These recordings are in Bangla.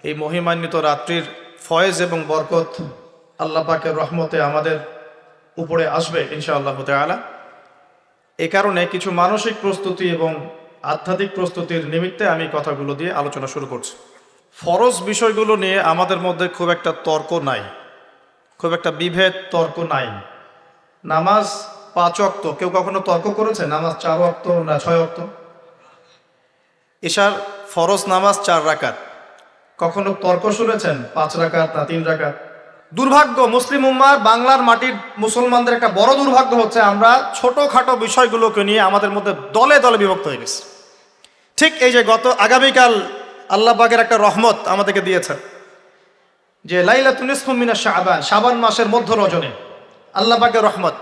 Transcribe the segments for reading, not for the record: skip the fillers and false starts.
এই মহিমান্বিত রাত্রির ফয়েজ এবং বরকত আল্লাহ পাকের রহমতে আমাদের উপরে আসবে ইনশাআল্লাহ তাআলা। এ কারণে কিছু মানসিক প্রস্তুতি এবং আধ্যাত্মিক প্রস্তুতির নিমিত্তে আমি কথাগুলো দিয়ে আলোচনা শুরু করছি। ফরজ বিষয়গুলো নিয়ে আমাদের মধ্যে খুব একটা তর্ক নাই, খুব একটা বিভেদ তর্ক নাই। নামাজ 5 ওয়াক্ত, কেউ কখনো তর্ক করেছে নামাজ 4 ওয়াক্ত না 6 ওয়াক্ত? ঈশার ফরজ নামাজ 4 রাকাত, কখনো তর্ক শুনেছেন 5 রাকাত না 3 রাকাত? দুর্ভাগ্য মুসলিম উম্মার, বাংলার মাটির মুসলমানদের একটা বড় দুর্ভাগ্য হচ্ছে আমরা ছোটোখাটো বিষয়গুলোকে নিয়ে আমাদের মধ্যে দলে দলে বিভক্ত হয়ে গেছি। ঠিক এই যে আগামীকাল আল্লাহ পাকের একটা রহমত আমাদেরকে দিয়েছেন যে লাইলাতুন নিসফু মিনাশ শাবান, শাবান মাসের মধ্য রজনী আল্লাহ পাকের রহমত।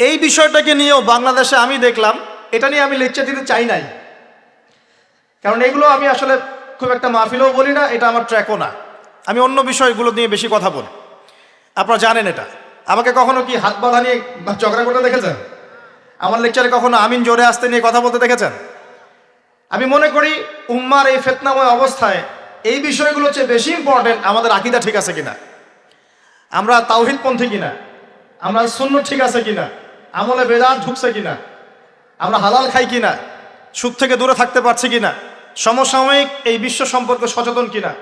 এই বিষয়টাকে নিয়েও বাংলাদেশে আমি দেখলাম, এটা নিয়ে আমি লেকচার দিতে চাই নাই, কারণ এগুলো আমি আসলে খুব একটা মাহফিলেও বলি না, এটা আমার ট্র্যাকও না। আমি অন্য বিষয়গুলো নিয়ে বেশি কথা বলি, আপনারা জানেন এটা। আমাকে কখনো কি হাত বাঁধা নিয়ে ঝগড়া করতে দেখেছেন? আমার লেকচারে কখনো আমিন জোরে আসতে নিয়ে কথা বলতে দেখেছেন? আমি মনে করি উম্মার এই ফিতনাময় অবস্থায় এই বিষয়গুলো হচ্ছে বেশি ইম্পর্টেন্ট আমাদের আকীদা ঠিক আছে কিনা, আমরা তাওহীদপন্থী কিনা, আমরা সুন্নাত ঠিক আছে কিনা, আমলে বেদাত ঢুকছে কিনা, আমরা হালাল খাই কিনা, সুদ থেকে দূরে থাকতে পারছি কিনা, সমসাময়িক এই বিশ্ব সম্পর্কে সচেতন কিনা,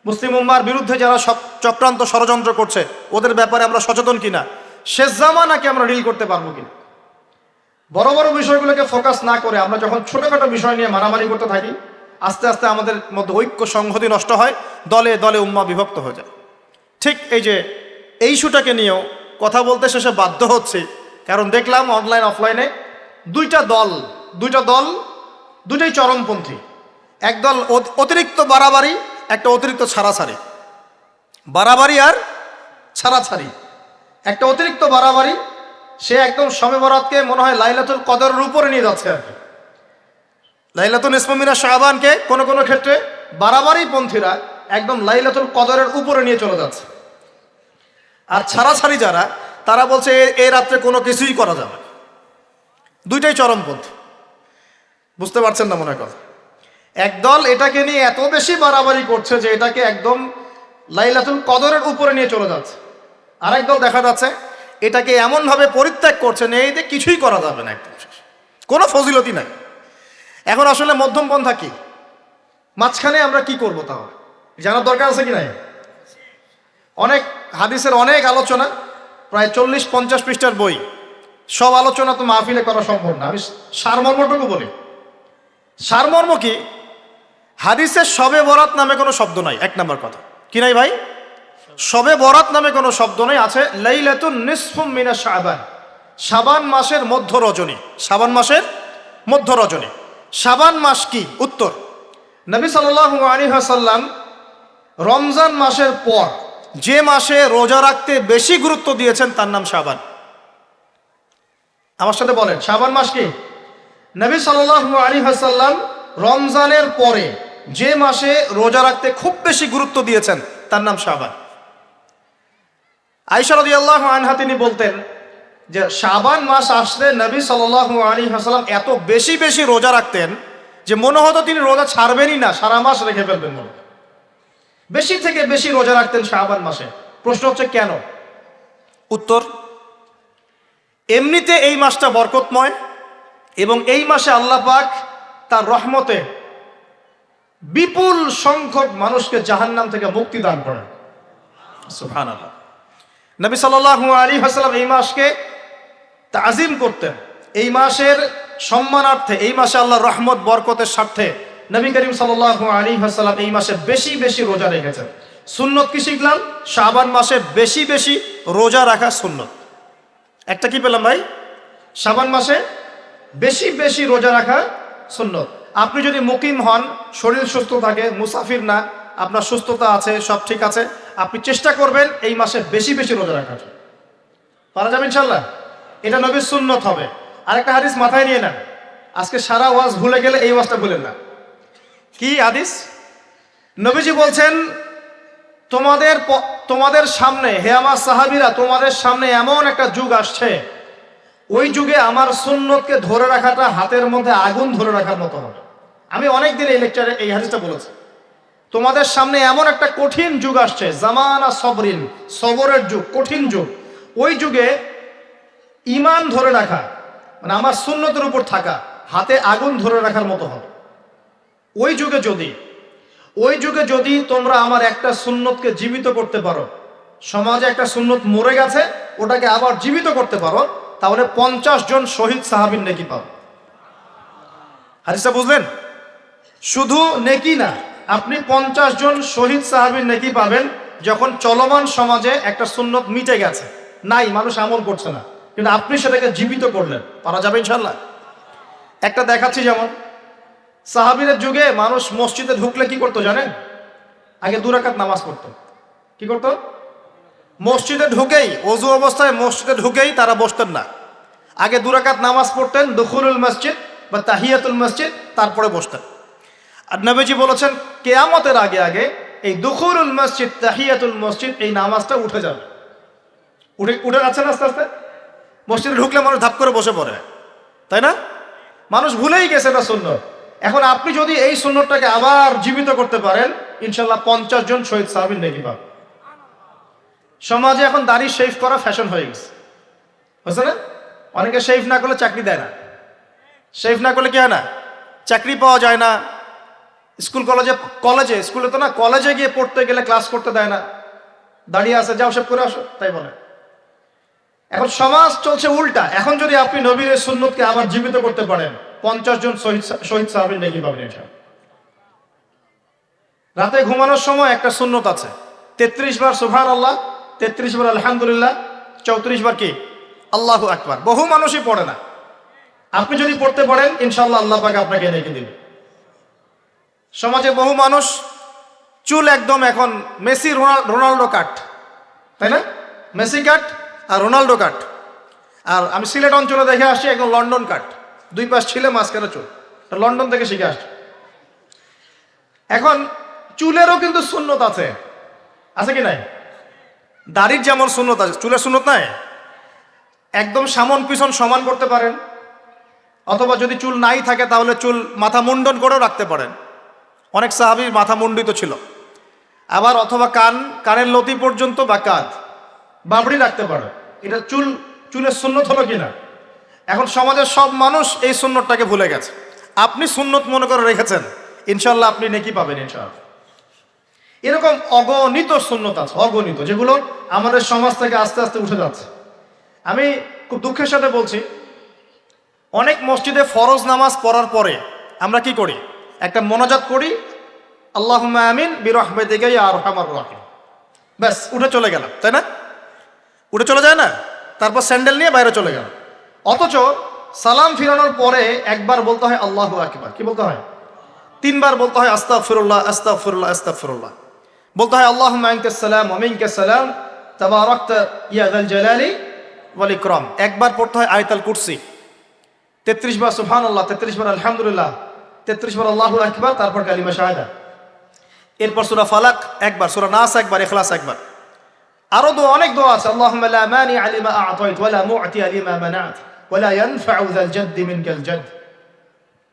মুসলিম উম্মার বিরুদ্ধে যারা সব চক্রান্ত ষড়যন্ত্র করছে ওদের ব্যাপারে আমরা সচেতন কিনা, শেষ জামানাকে আমরা ডিল করতে পারবো কিনা। বড় বড় বিষয়গুলোকে ফোকাস না করে আমরা যখন ছোটখাটো বিষয় নিয়ে মারামারি করতে থাকি, আস্তে আস্তে আমাদের মধ্যে ঐক্য সংহতি নষ্ট হয়, দলে দলে উম্মা বিভক্ত হয়ে যায়। ঠিক এই যে এই ইস্যুটাকে নিয়েও কথা বলতে শেষে বাধ্য হচ্ছে, কারণ দেখলাম অনলাইন অফলাইনে দুইটা দল দুটাই চরমপন্থী। একদল অতিরিক্ত বাড়াবাড়ি, একটা অতিরিক্ত ছাড়াছাড়ি। বাড়াবাড়ি আর ছাড়াছাড়ি, একটা অতিরিক্ত বাড়াবাড়ি, সে একদম শবে বরাতকে মনে হয় লাইলাতুল কদরের উপরে নিয়ে যাচ্ছে আর কি। লাইলাতুল নিসফু মিনাশ শাবানকে কোনো কোনো ক্ষেত্রে বাড়াবাড়ি পন্থীরা একদম লাইলাতুল কদরের উপরে নিয়ে চলে যাচ্ছে। আর ছাড়াছাড়ি যারা, তারা বলছে এই রাত্রে কোনো কিছুই করা যাবে না। দুইটাই চরমপন্থী, বুঝতে পারছেন না মনে হয় কথা। একদল এটাকে নিয়ে এত বেশি বাড়াবাড়ি করছে যে এটাকে একদম লাইলাতুল কদরের উপরে নিয়ে চলে যাচ্ছে। আরেক দল দেখা যাচ্ছে এটাকে এমনভাবে পরিত্যাগ করছে না, এই যে কিছুই করা যাবে না, একদম কোনো ফজিলতি নাই। এখন আসলে মধ্যম পন্থা কি, মাঝখানে আমরা কি করব তাহলে জানার দরকার আছে কি নাই? অনেক হাদিসের অনেক আলোচনা, প্রায় 40-50 পৃষ্ঠার বই, সব আলোচনা তো মাহফিলে করা সম্ভব না। আমি সারমর্মটুকু বলি। সারমর্ম কি? হাদিসের শবে বরাত নামে কোনো শব্দ নাই, এক নাম্বার কথা। কি নাই ভাই? শবে বরাত নামে কোনো শব্দ নাই, আছে লাইলাতুন নিসফু মিনাশ শাবান, শাবান মাসের মধ্য রজনী। শাবান মাসের মধ্য রজনী। শাবান মাস কি? উত্তর, নবী সাল্লাল্লাহু আলাইহি ওয়াসাল্লাম রমজান মাসের পর যে মাসে রোজা রাখতে বেশি গুরুত্ব দিয়েছেন তার নাম শাবান। আমার সাথে বলেন, শাবান মাস কি? নবী সাল্লাল্লাহু আলাইহি ওয়াসাল্লাম রমজানের পরে যে মাসে রোজা রাখতে খুব বেশি গুরুত্ব দিয়েছেন তার নাম শাবান। আয়েশা রাদিয়াল্লাহু আনহা তিনি বলতেন যে শাবান মাস আসলে নবী সাল্লাল্লাহু আলাইহি ওয়াসাল্লাম এত বেশি বেশি রোজা রাখতেন যে মনে হতো তিনি রোজা ছাড়বেনই না, সারা মাস রেখে ফেলবেন। মনে বেশি থেকে বেশি রোজা রাখতেন শাবান মাসে। প্রশ্ন হচ্ছে কেন? উত্তর, এমনিতে এই মাসটা বরকতময় এবং এই মাসে আল্লাহ পাক তার রহমতে বিপুল সংখ্যক মানুষকে জাহান্নাম থেকে মুক্তি দান করেন। সুবহানাল্লাহ। নবী সাল্লাল্লাহু আলাইহি ওয়াসাল্লাম এই মাসকে তাজিম করতেন। এই মাসের সম্মানার্থে, এই মাসে আল্লাহর রহমত বরকতের স্বার্থে নবী করিম সাল্লাল্লাহু আলাইহি ওয়াসাল্লাম এই মাসে বেশি বেশি রোজা রেখেছেন। সুন্নত কি শিখলাম? শাবান মাসে বেশি বেশি রোজা রাখা সুন্নত। একটা কি পেলাম ভাই? শাবান মাসে বেশি বেশি রোজা রাখা সুন্নত। আপনি যদি মুকিম হন, শরীর সুস্থ থাকে, মুসাফির না, আপনার সুস্থতা আছে, সব ঠিক আছে, আপনি চেষ্টা করবেন এই মাসে বেশি বেশি রোজা রাখার। পারা যাবে ইনশাল্লাহ। এটা নবীর সুন্নত হবে। আরেকটা হাদিস মাথায় নিয়ে নেন, আজকে সারা ওয়াজ ভুলে গেলে এই ওয়াজটা ভুলেন না। কি হাদিস? নবীজি বলছেন, তোমাদের সামনে, হে আমার সাহাবীরা, তোমাদের সামনে এমন একটা যুগ আসছে, ওই যুগে আমার সুন্নতকে ধরে রাখাটা হাতের মধ্যে আগুন ধরে রাখার মতো হবে। আমি অনেকদিন এই লেকচারে এই হাদিসটা বলেছি। তোমাদের সামনে এমন একটা কঠিন যুগ আসছে, জামানা সবরিন, সবরের যুগ, কঠিন যুগ। ওই যুগে ঈমান ধরে রাখা মানে আমার সুন্নতের উপর থাকা হাতে আগুন ধরে রাখার মতো হবে। ওই যুগে যদি তোমরা আমার একটা সুন্নতকে জীবিত করতে পারো, সমাজে একটা সুন্নত মরে গেছে ওটাকে আবার জীবিত করতে পারো, তাহলে 50 জন শহীদ সাহাবীর নেকি পাবে। হাদিসটা বুঝলেন? শুধু নেকি না, আপনি 50 জন শহীদ সাহাবীর নেকি পাবেন যখন চলমান সমাজে একটা সুন্নত মিটে গেছে, নাই, মানুষ আমল করছে না, কিন্তু আপনি সেটাকে জীবিত করলেন। পারা যাবে ইনশাল্লাহ। একটা দেখাচ্ছি, যেমন সাহাবীদের যুগে মানুষ মসজিদে ঢুকলে কি করতো জানেন? আগে 2 রাকাত নামাজ পড়তো। কি করতো? মসজিদে ঢুকেই, ওযু অবস্থায় মসজিদে ঢুকেই তারা বসতেন না, আগে 2 রাকাত নামাজ পড়তেন, দুখুলুল মসজিদ বা তাহিয়াতুল মসজিদ, তারপরে বসতেন। আর নবীজি বলেছেন কিয়ামতের আগে আগে এই দুখুলুল মসজিদ, তাহিয়াতুল মসজিদ, এই নামাজটা উঠে যাবে। উঠে যাচ্ছে না আস্তে আস্তে। মসজিদে ঢুকলে মানুষ ধাপ করে বসে পড়ে, তাই না? মানুষ ভুলেই গেছে এটা সুন্নত। এখন আপনি যদি এই সুন্নতটাকে আবার জীবিত করতে পারেন, ইনশাল্লাহ 50 জন শহীদ সাহাবীর নেকি পাবেন। সমাজে এখন দাড়ি শেভ করা ফ্যাশন হয়ে গেছে, বুঝছে না? অনেকে শেভ না করলে চাকরি দেয় না। শেভ না করলে কি হয় না? চাকরি পাওয়া যায় না। স্কুলে তো না, কলেজে গিয়ে পড়তে গেলে ক্লাস করতে দেয় না। দাঁড়িয়ে আছে, যাও শেভ করে আসো, তাই বলে। এখন সমাজ চলছে উল্টা। এখন যদি আপনি নবীর সুন্নতকে আবার জীবিত করতে পারেন, 50 জন শহীদ সাহাবীর নেকি পাবেন ইনশাআল্লাহ। রাতে ঘুমানোর সময় একটা সুন্নত আছে, 33 বার সুবহানাল্লাহ, 33 বার আলহামদুলিল্লাহ, 34 বার কি আল্লাহু আকবার। বহু মানুষই পড়ে না। আপনি যদি পড়তে পারেন, ইনশাআল্লাহ আল্লাহ পাক আপনাকে নেকি দিবেন। সমাজে বহু মানুষ চুল একদম এখন মেসি রোনাল্ডো কাট, তাই না? মেসি কাট আর রোনাল্ডো কাট। আর আমি সিলেট অঞ্চলে দেখে আসছি একদম লন্ডন কাট, 2 পাশ ছিলে মাঝখানে চুল, লন্ডন থেকে শিখে আসছে। এখন চুলেরও কিন্তু সুন্নত আছে, আছে কি নাই? দাড়ির যেমন সুন্নত আছে, চুলের সুন্নত নাই। একদম সামন পিছন সমান করতে পারেন, অথবা যদি চুল নাই থাকে তাহলে চুল মাথা মুন্ডন করেও রাখতে পারেন। অনেক সাহাবীর মাথা মুন্ডিত ছিল। আবার অথবা কানের লতি পর্যন্ত বা কাঁধ বাবড়ি রাখতে পারে। এটা চুলের সুন্নত হলো কিনা? এখন সমাজের সব মানুষ এই সুন্নতটাকে ভুলে গেছে। আপনি সুন্নত মনে করে রেখেছেন, ইনশাল্লাহ আপনি নেকি পাবেন ইনশাআল্লাহ। এরকম অগণিত সুন্নত আছে, অগণিত, যেগুলো আমাদের সমাজ থেকে আস্তে আস্তে উঠে যাচ্ছে। আমি খুব দুঃখের সাথে বলছি, অনেক মসজিদে ফরজ নামাজ পড়ার পরে আমরা কি করি? একটা মোনাজাত করি, আল্লাহুম্মা আমিন বিরহমাতিকা ইয়া আরহামার রাহিম, ব্যাস উঠে চলে গেলাম, তাই না? উঠে চলে যায় না? তারপর স্যান্ডেল নিয়ে বাইরে চলে গেল। অথচ সালাম ফিরানোর পরে একবার বলতে হয় আল্লাহু আকবার। কি বলতে হয়? 3 বার বলতে হয় আস্তাগফিরুল্লাহ, আস্তাগফিরুল্লাহ, আস্তাগফিরুল্লাহ। বলতে হয় আল্লাহুম্মা আনতাস সালাম ওয়া মিনকাস সালাম তাবারাকতা ইয়া যাল জালালি ওয়াল ইকরাম। একবার পড়তে হয় আয়াতুল কুরসি, 33 বার সুবহানাল্লাহ, 33 বার আলহামদুলিল্লাহ, 33 বার আল্লাহু আকবার, তারপর কালিমা শাহাদা। এরপর সূরা ফালাক একবার, সূরা নাস একবার, ইখলাস একবার। আরো দোয়া, অনেক দোয়া আছে। আল্লাহুম্মা লা মানিআ লিমা আ'তাইত ওয়া লা মু'তিয়া লিমা মানা'ত ওয়া লা ইয়ানফা'ু যাল জাদ্দি মিনকাল জাদ।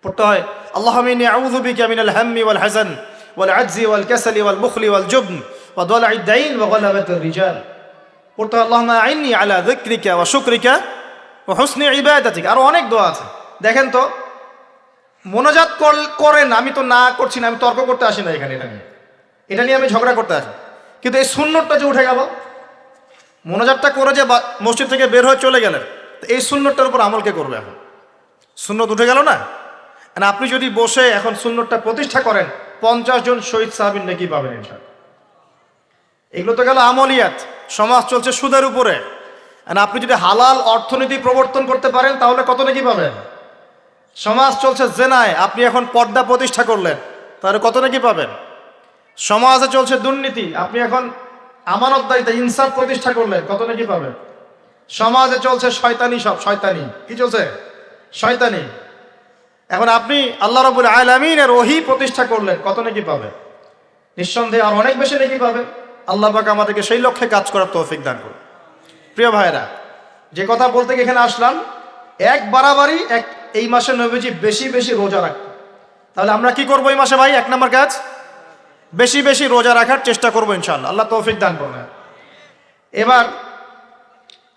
পড়তে হয় আল্লাহুম্মা ইন্নী আউযু বিকা মিনাল হাম্মি ওয়াল হাযান ওয়াল আজজি ওয়াল কাসালি ওয়াল বুখলি ওয়াল জুবন ওয়া দালা'id দাইন ওয়া গালাবাতির রিজাল। পড়তে হয় আল্লাহুম্মা আ'ইন্নী আলা যিকরিকা ওয়া শুকরিকা ওয়া হুসনি ইবাদাতিক। আরো অনেক দোয়া আছে। দেখেন তো, মোনাজাত করেন, আমি তো না করছি না, আমি তর্ক করতে আসি না এখানে, এটা নিয়ে আমি ঝগড়া করতে আসি। কিন্তু এই সুন্নতটা যে উঠে গেল, মোনাজাতটা করে যে মসজিদ থেকে বের হয়ে চলে গেলেন, তো এই সুন্নতটার উপর আমল কে করবে? এখন সুন্নত উঠে গেল না? আপনি যদি বসে এখন সুন্নতটা প্রতিষ্ঠা করেন, 50 জন শহীদ সাহাবীর নেকি পাবেন ইনশাআল্লাহ। এগুলো তো গেল আমলিয়াত। সমাজ চলছে সুদের উপরে, আপনি যদি হালাল অর্থনীতি প্রবর্তন করতে পারেন তাহলে কত নেকি পাবেন? সমাজ চলছে জেনায়, আপনি এখন পর্দা প্রতিষ্ঠা করলেন, তাহলে কত নেকি পাবেন? সমাজে চলছে দুর্নীতি, আপনি এখন আমানতদারিতা, ইনসাফ প্রতিষ্ঠা করলেন, কত নাকি পাবেন? সমাজে চলছে শয়তানি, সব শয়তানি। কি চলছে? শয়তানি। এখন আপনি আল্লাহ রাব্বুল আলামিনের ওহী প্রতিষ্ঠা করলেন, কত নাকি পাবেন? নিঃসন্দেহে আর অনেক বেশি নাকি পাবেন। আল্লাহ পাক আমাদেরকে সেই লক্ষ্যে কাজ করার তৌফিক দান করুন। প্রিয় ভাইরা, যে কথা বলতে এখানে আসলাম, এক বাড়াবাড়ি এই মাসে নবীজি বেশি বেশি রোজা রাখতেন। তাহলে আমরা কি করবো এই মাসে ভাই? 1 নম্বর কাজ, বেশি বেশি রোজা রাখার চেষ্টা করবো ইনশাআল্লাহ, আল্লাহ তৌফিক দান করবেন। এবার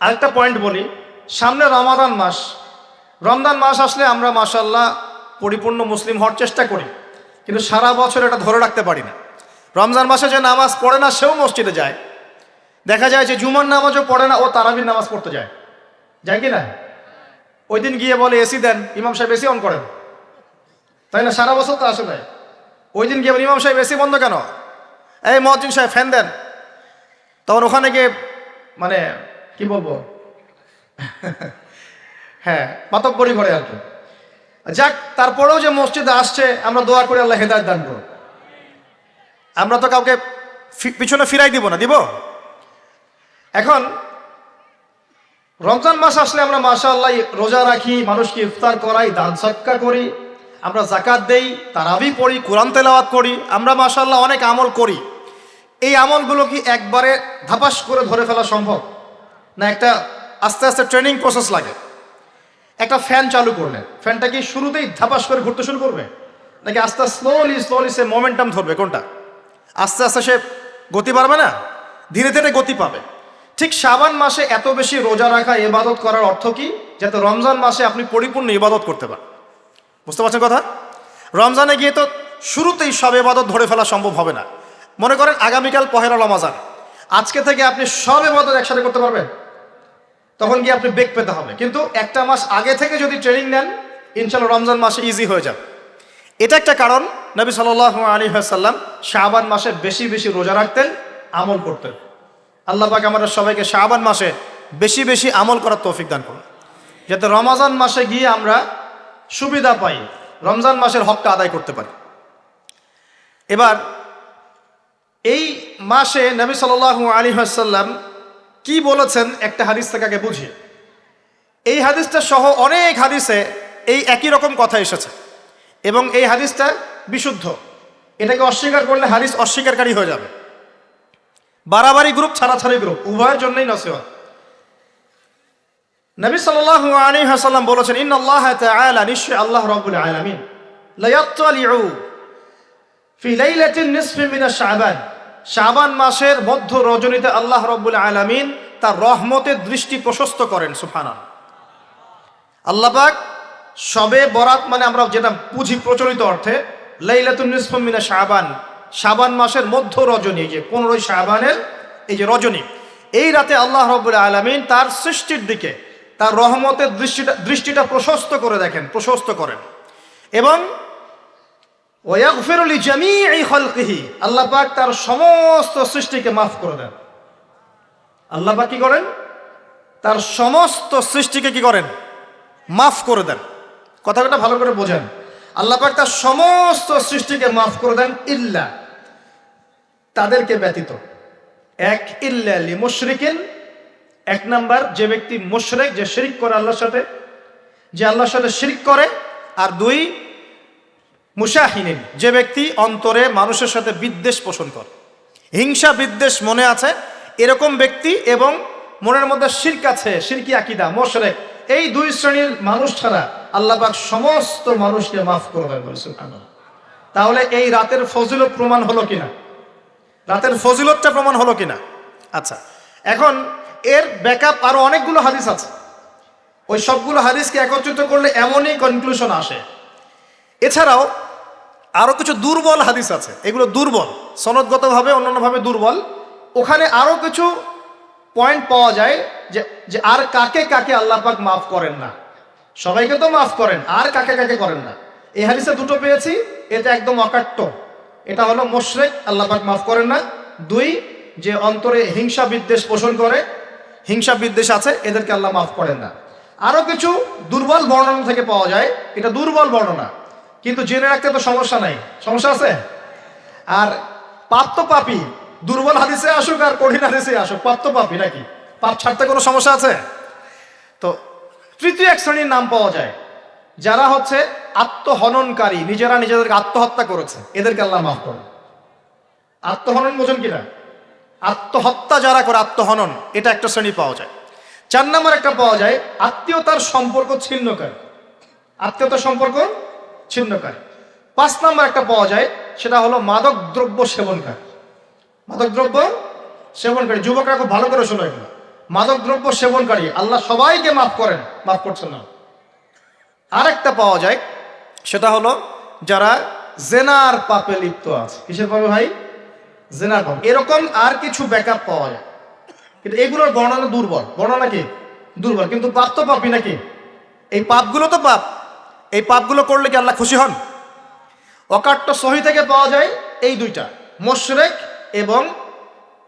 আরেকটা পয়েন্ট বলি, সামনে রমাদান মাস, রমজান মাস আসলে আমরা মাশাআল্লাহ পরিপূর্ণ মুসলিম হওয়ার চেষ্টা করি, কিন্তু সারা বছর এটা ধরে রাখতে পারি না। রমজান মাসে যে নামাজ পড়ে না সেও মসজিদে যায়, দেখা যায় যে জুমার নামাজও পড়ে না ও তারাবির নামাজ পড়তে যায়, যায় কি না? ওই দিন গিয়ে বলে এসি দেন, ইমাম সাহেব এসি অন করেন, তাই না? সারা বছর তো আসে নাই, ওই দিন গিয়ে ইমাম সাহেব এসি বন্ধ কেন, এই মুয়াজ্জিন সাহেব ফ্যান দেন, তখন ওখানে গিয়ে মানে কি বলবো হ্যাঁ মাতব্বরি করে আর কি। যাক, তারপরেও যে মসজিদে আসছে আমরা দোয়া করি আল্লাহ হেদায়েত দান করুন। আমরা তো কাউকে পিছনে ফিরাই দিব না, দিব? এখন রমজান মাস আসলে আমরা মাশাআল্লাহ রোজা রাখি, মানুষকে ইফতার করাই, দান সদকা করি, আমরা যাকাত দেই, তারাবি পড়ি, কোরআন তেলাওয়াত করি, আমরা মাশাআল্লাহ অনেক আমল করি। এই আমলগুলো কি একবারে ধাপাস করে ধরে ফেলা সম্ভব না? একটা আস্তে আস্তে ট্রেনিং প্রসেস লাগে। একটা ফ্যান চালু করলে ফ্যানটা কি শুরুতেই ধাপাস করে ঘুরতে শুরু করবে, নাকি আস্তে স্লোলি স্লোলি সে মোমেন্টাম ধরবে? কোনটা? আস্তে আস্তে সে গতি পাবে না, ধীরে ধীরে গতি পাবে। ঠিক শাবান মাসে এত বেশি রোজা রাখা, ইবাদত করার অর্থ কি? যাতে রমজান মাসে আপনি পরিপূর্ণ ইবাদত করতে পারেন। বুঝতে পারছেন কথা? রমজানে গিয়ে তো শুরুতেই সব ইবাদত ধরে ফেলা সম্ভব হবে না। মনে করেন আগামীকাল পহেলা রমজান, আজকে থেকে আপনি সব ইবাদত একসাথে করতে পারবেন? তখন গিয়ে আপনি বেগ পেতে হবে। কিন্তু একটা মাস আগে থেকে যদি ট্রেনিং নেন, ইনশাআল্লাহ রমজান মাসে ইজি হয়ে যাবে। এটা একটা কারণ নবী সাল্লাল্লাহু আলাইহি ওয়াসাল্লাম শাবান মাসে বেশি বেশি রোজা রাখতেন, আমল করতেন। আল্লাহ পাক আমাদের সবাইকে শাবান মাসে বেশি বেশি আমল করার তৌফিক দান করুন, যাতে রমজান মাসে গিয়ে আমরা সুবিধা পাই, রমজান মাসের হকটা আদায় করতে পারি। এবার এই মাসে নবী সাল্লাল্লাহু আলাইহি ওয়াসাল্লাম কি বলেছেন একটা হাদিস থেকে আগে বুঝি। এই হাদিসটা সহ অনেক হাদিসে এই একই রকম কথা এসেছে এবং এই হাদিসটা বিশুদ্ধ। এটাকে অস্বীকার করলে হাদিস অস্বীকারী হয়ে যাবে। বাড়াবাড়ি গ্রুপ, ছাড়াছাড়ি গ্রুপ, উভয়ের জন্যই নসিহত। নবী সাল্লাল্লাহু আলাইহি ওয়াসাল্লাম বলেছেন, ইন্নাল্লাহ তাআলা, নিশ্চয় আল্লাহ রাব্বুল আলামিন, লা ইয়াত্তালিউ ফি লাইলাতিন নিসফি মিনাশ শাবান, শাবান মাসের মধ্য রজনীতে আল্লাহ রাব্বুল আলামিন তার রহমতের দৃষ্টি প্রশস্ত করেন। সুবহানাল্লাহ। আল্লাহ পাক শবে বরাত মানে আমরা যেটা বুঝি প্রচলিত অর্থে, লাইলাতুন নিসফি মিনাশ শাবান, শাবান মাসের মধ্য রজনী, যে 15 শাবানের এই যে রজনী, এই রাতে আল্লাহ রাব্বুল আলামিন তার সৃষ্টির দিকে তার রহমতের দৃষ্টিটা প্রশস্ত করে দেখেন, প্রশস্ত করেন। এবং ওয়াগফিরু লিজামিই খালকিহি, আল্লাহ পাক তার সমস্ত সৃষ্টিকে মাফ করে দেন। আল্লাহ পাক কি করেন? তার সমস্ত সৃষ্টিকে কি করেন? মাফ করে দেন। কথাটা ভালো করে বোঝেন। আল্লাহ পাক তার সমস্ত সৃষ্টিকে মাফ করে দেন, ইল্লা, তাদেরকে ব্যতীত। এক, ইল্লা লিমুশরিকিন, এক নাম্বার যে ব্যক্তি মুশরিক, যে শিরক করে আল্লাহর সাথে, যে আল্লাহর সাথে শিরক করে। আর দুই, মুশাহিনিন, যে ব্যক্তি অন্তরে মানুষের সাথে বিদ্বেষ পোষণ করে, হিংসা বিদ্বেষ মনে আছে এরকম ব্যক্তি, এবং মনের মধ্যে শিরক আছে, শিরকি আকীদা, মুশরিক, এই দুই শ্রেণীর মানুষ ছাড়া আল্লাহ পাক সমস্ত মানুষকে মাফ করে দেন। সুবহানাল্লাহ। তাহলে এই রাতের ফজিলত প্রমাণ হলো কিনা? রাতের ফজিলতটা প্রমাণ হলো কিনা? আচ্ছা, এখন এর ব্যাকআপ আরো অনেকগুলো হাদিস আছে। ওই সবগুলো হাদিসকে একত্রিত করলে এমনই কনক্লুশন আসে। এছাড়াও আরো কিছু দুর্বল হাদিস আছে, এগুলো দুর্বল, সনদগতভাবে অন্যান্যভাবে দুর্বল। ওখানে আরো কিছু পয়েন্ট পাওয়া যায় যে আর কাকে কাকে আল্লাহ পাক মাফ করেন না। সবাইকে তো মাফ করেন, আর কাকে কাকে করেন না। এই হাদিসে দুটো পেয়েছি, এটা একদম অকাট্য। এটা হলো মুশরিক, আল্লাহ পাক মাফ করেন না। দুই, যে অন্তরে হিংসা বিদ্বেষ পোষণ করে, হিংসা বিদ্বেষ আছে, এদেরকে আল্লাহ মাফ করেন না। আরো কিছু দুর্বল বর্ণনা থেকে পাওয়া যায়, এটা দুর্বল বর্ণনা, কিন্তু জেনে রাখতে তো সমস্যা নাই। সমস্যা আছে? আর পাপ তো পাপী, দুর্বল হাদিসে আসুক আর কঠিন হাদিসে আসুক, পাপ তো পাপী নাকি? পাপ ছাড়তে কোনো সমস্যা আছে? তো তৃতীয় এক শ্রেণীর নাম পাওয়া যায়, যারা হচ্ছে আত্মহননকারী, নিজেরা নিজেদেরকে আত্মহত্যা করেছে, এদেরকে আল্লাহ মাফ করেন। আত্মহনন বোঝেন কিনা? আত্মহত্যা যারা করে, আত্মহনন, এটা একটা শ্রেণী পাওয়া যায়। 4 নম্বর একটা পাওয়া যায় আত্মীয়তার সম্পর্ক ছিন্নকারী, আত্মীয়তার সম্পর্ক ছিন্নকারী। 5 নম্বর একটা পাওয়া যায় সেটা হলো মাদক দ্রব্য সেবনকারী। মাদক দ্রব্য সেবনকারী, যুবকরা খুব ভালো করে শোনো এগুলো। মাদক দ্রব্য সেবনকারী আল্লাহ সবাইকে মাফ করেন, মাফ করছেন না। আরেকটা পাওয়া যায়, সেটা হলো যারা জেনার পাপে লিপ্ত আছে। কিসের পাপে ভাই? জেনার পাপ। এরকম আর কিছু ব্যাকআপ পাওয়া যায়, কিন্তু এগুলোর বর্ণনা দুর্বল। বর্ণনা কি? দুর্বল। কিন্তু পাপ তো পাপই নাকি? এই পাপগুলো তো পাপ। এই পাপগুলো করলে কি আল্লাহ খুশি হন? অকাট্য সহি থেকে পাওয়া যায় এই দুইটা, মুশরিক এবং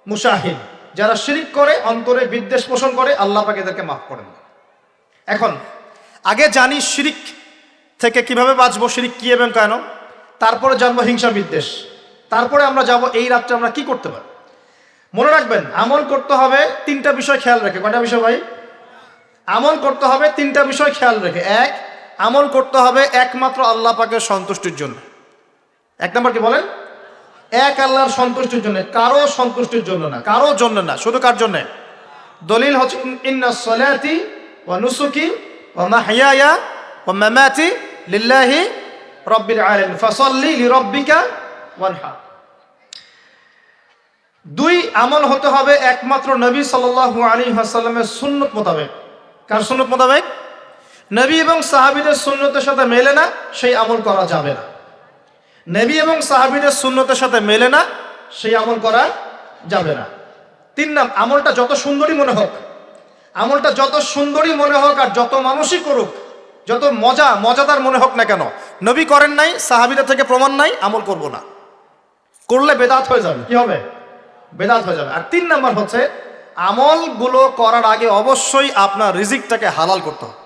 মুশাহিদ। যারা শিরিক করে, অন্তরে বিদ্বেষ পোষণ করে, আল্লাহ পাক এদেরকে মাফ করেন না। এখন আগে জানি শিরিক থেকে কিভাবে বাঁচবো, শিরিক কি এবং কেন, তারপরে জানবো হিংসা বিদ্বেষ, তারপরে আমরা যাব এই রাত্রে আমরা কি করতে পারি। মনে রাখবেন, আমল করতে হবে তিনটা বিষয় খেয়াল রেখে। কয়টা বিষয় ভাই? আমল করতে হবে তিনটা বিষয় খেয়াল রেখে। এক, আমল করতে হবে একমাত্র আল্লাহ পাকের সন্তুষ্টির জন্য। এক নম্বর কি বলেন? এক আল্লাহর সন্তুষ্টির জন্য, কারো সন্তুষ্টির জন্য না, কারো জন্য না, শুধু কার জন্য? দলিল হচ্ছে ইন্নাস সালাতি ওয়া নুসুকি ওয়া মাহইয়ায়া ওয়া মামাতি লিল্লাহি রাব্বিল আলামিন ফাসাল্লি লিরাব্বিকা ওয়ানহার। দুই, আমল হতে হবে একমাত্র নবী সাল্লাল্লাহু আলাইহি ওয়াসাল্লামের সুন্নাত মোতাবেক। কার সুন্নাত মোতাবেক? নবী এবং সাহাবীদের সুন্নতের সাথে মেলে না সেই আমল করা যাবে না। নবী এবং সাহাবীদের সুন্নতের সাথে মেলে না সেই আমল করা যাবে না। তিন নাম, আমলটা যত সুন্দরী মনে হোক, আমলটা যত সুন্দরী মনে হোক আর যত মানুষই করুক, যত মজাদার মনে হোক না কেন, নবী করেন নাই, সাহাবীদের থেকে প্রমাণ নাই, আমল করব না। করলে বেদাত হয়ে যাবে। কি হবে? বেদাত হয়ে যাবে। আর তিন নাম্বার হচ্ছে, আমলগুলো করার আগে অবশ্যই আপনার রিজিকটাকে হালাল করতে হবে।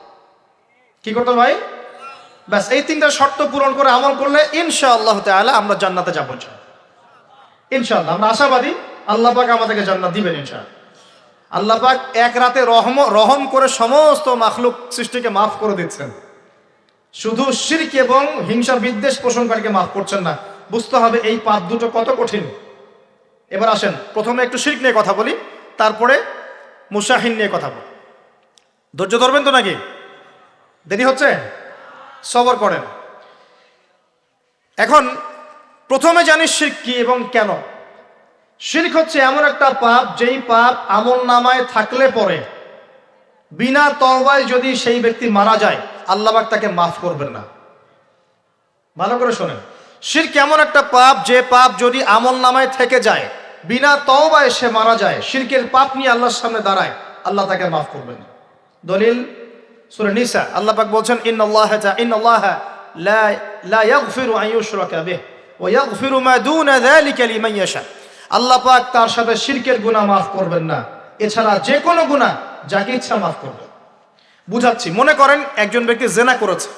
কি করতে হবে ভাই? ব্যাস, এই তিনটা শর্ত পূরণ করে আমল করলে ইনশাআল্লাহ তাআলা আমরা জান্নাতে যাব ইনশাআল্লাহ। আমরা আশাবাদী আল্লাহ পাক আমাদেরকে জান্নাত দিবেন ইনশাআল্লাহ। আল্লাহ পাক এক রাতে রহম করে সমস্ত মাখলুক সৃষ্টিকে মাফ করে দিচ্ছেন, শুধু শিরক এবং হিংসা বিদ্বেষ পোষণকারীকে মাফ করছেন না। বুঝতে হবে এই পাপ দুটো কত কঠিন। এবার আসেন, প্রথমে একটু শিরক নিয়ে কথা বলি, তারপরে মুশাহিন নিয়ে কথা বলি। ধৈর্য ধরবেন তো নাকি? দেরি হচ্ছে? সবর করেন। এখন প্রথমে জানি শিরক কি এবং কেন। শিরক হচ্ছে এমন একটা পাপ, যেই পাপ আমল নামায় থাকলে পরে বিনা তওবায় যদি সেই ব্যক্তি মারা যায়, আল্লাহ পাক তাকে মাফ করবেন না। ভালো করে শোনেন, শিরক এমন একটা পাপ, যে পাপ যদি আমল নামায় থেকে যায়, বিনা তওবায় সে মারা যায়, শিরকের পাপ নিয়ে আল্লাহর সামনে দাঁড়ায়, আল্লাহ তাকে মাফ করবেন না। দলিল সূরা নিসা, আল্লাহ পাক বলছেন ইন্নাল্লাহা লা ইয়াগফিরু আন ইউশরাকা বিহি ওয়া ইয়াগফিরু মা দুনা যালিকা লিমান ইয়াশা। আল্লাহ পাক তার সাথে শিরকের গুনাহ মাফ করবেন না, এছাড়া যে কোনো গুনাহ যাকে ইচ্ছা মাফ করবেন। বুঝাচ্ছি, মনে করেন একজন ব্যক্তি জেনা করেছে,